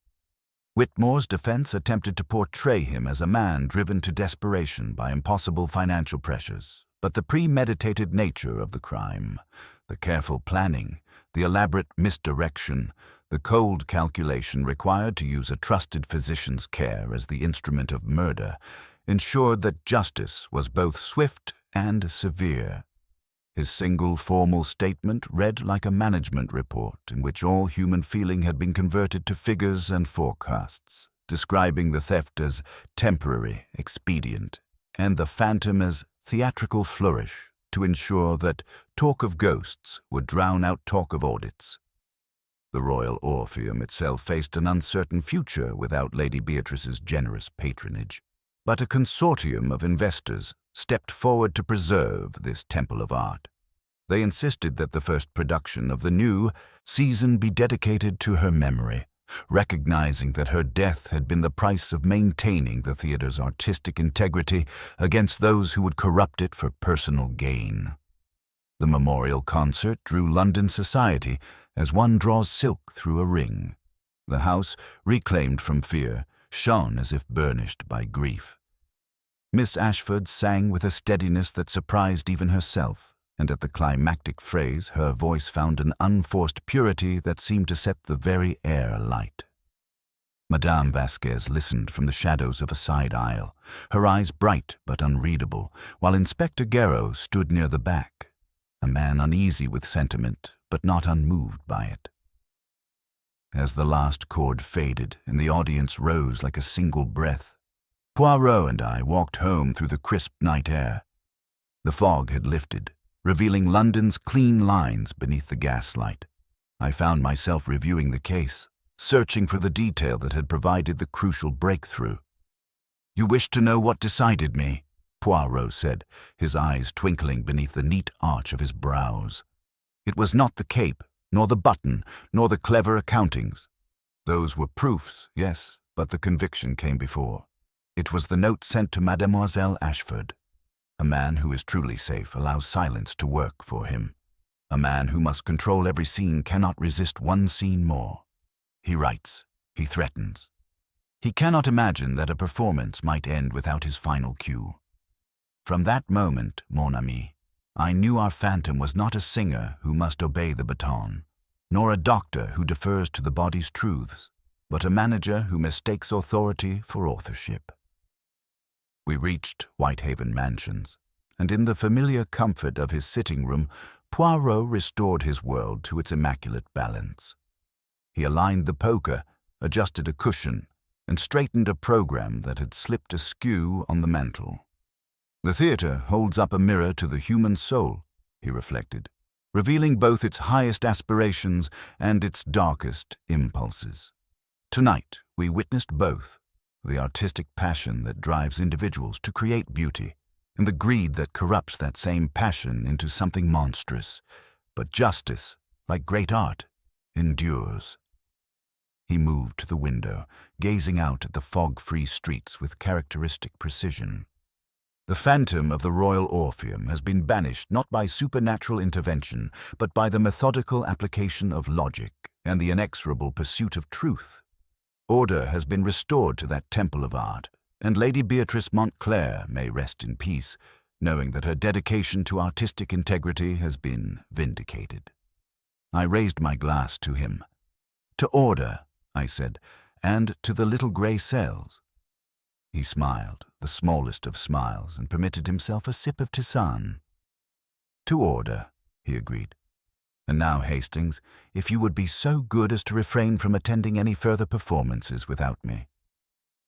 S2: Whitmore's defense attempted to portray him as a man driven to desperation by impossible financial pressures, but the premeditated nature of the crime, the careful planning, the elaborate misdirection, the cold calculation required to use a trusted physician's care as the instrument of murder, ensured that justice was both swift and severe. His single formal statement read like a management report in which all human feeling had been converted to figures and forecasts, describing the theft as temporary, expedient, and the phantom as theatrical flourish to ensure that talk of ghosts would drown out talk of audits. The Royal Orpheum itself faced an uncertain future without Lady Beatrice's generous patronage, but a consortium of investors stepped forward to preserve this temple of art. They insisted that the first production of the new season be dedicated to her memory, recognizing that her death had been the price of maintaining the theater's artistic integrity against those who would corrupt it for personal gain. The memorial concert drew London society as one draws silk through a ring. The house, reclaimed from fear, shone as if burnished by grief. Miss Ashford sang with a steadiness that surprised even herself, and at the climactic phrase her voice found an unforced purity that seemed to set the very air alight. Madame Vasquez listened from the shadows of a side aisle, her eyes bright but unreadable, while Inspector Garrow stood near the back, a man uneasy with sentiment but not unmoved by it. As the last chord faded and the audience rose like a single breath, Poirot and I walked home through the crisp night air. The fog had lifted, revealing London's clean lines beneath the gaslight. I found myself reviewing the case, searching for the detail that had provided the crucial breakthrough. "You wish to know what decided me?" Poirot said, his eyes twinkling beneath the neat arch of his brows. "It was not the cape, nor the button, nor the clever accountings. Those were proofs, yes, but the conviction came before. It was the note sent to Mademoiselle Ashford. A man who is truly safe allows silence to work for him. A man who must control every scene cannot resist one scene more. He writes, he threatens. He cannot imagine that a performance might end without his final cue. From that moment, mon ami, I knew our phantom was not a singer who must obey the baton, nor a doctor who defers to the body's truths, but a manager who mistakes authority for authorship." We reached Whitehaven Mansions, and in the familiar comfort of his sitting room, Poirot restored his world to its immaculate balance. He aligned the poker, adjusted a cushion, and straightened a program that had slipped askew on the mantel. "The theater holds up a mirror to the human soul," he reflected, revealing both its highest aspirations and its darkest impulses. Tonight, we witnessed both, the artistic passion that drives individuals to create beauty, and the greed that corrupts that same passion into something monstrous. But justice, like great art, endures. He moved to the window, gazing out at the fog-free streets with characteristic precision. "The phantom of the Royal Orpheum has been banished not by supernatural intervention, but by the methodical application of logic and the inexorable pursuit of truth. Order has been restored to that temple of art, and Lady Beatrice Montclair may rest in peace, knowing that her dedication to artistic integrity has been vindicated." I raised my glass to him. "To order," I said, "and to the little grey cells." He smiled, the smallest of smiles, and permitted himself a sip of tisane. "To order," he agreed. "And now, Hastings, if you would be so good as to refrain from attending any further performances without me.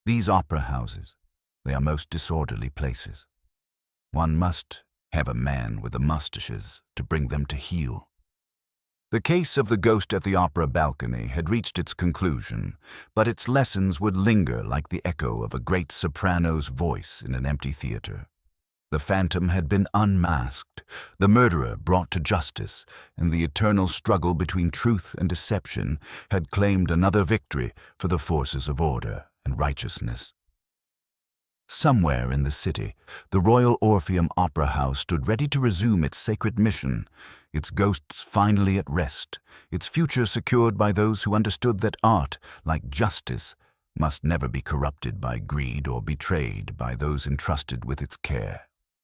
S2: These opera houses, they are most disorderly places. One must have a man with the moustaches to bring them to heel." The case of the ghost at the opera balcony had reached its conclusion, but its lessons would linger like the echo of a great soprano's voice in an empty theater. The phantom had been unmasked, the murderer brought to justice, and the eternal struggle between truth and deception had claimed another victory for the forces of order and righteousness. Somewhere in the city, the Royal Orpheum Opera House stood ready to resume its sacred mission, its ghosts finally at rest, its future secured by those who understood that art, like justice, must never be corrupted by greed or betrayed by those entrusted with its care.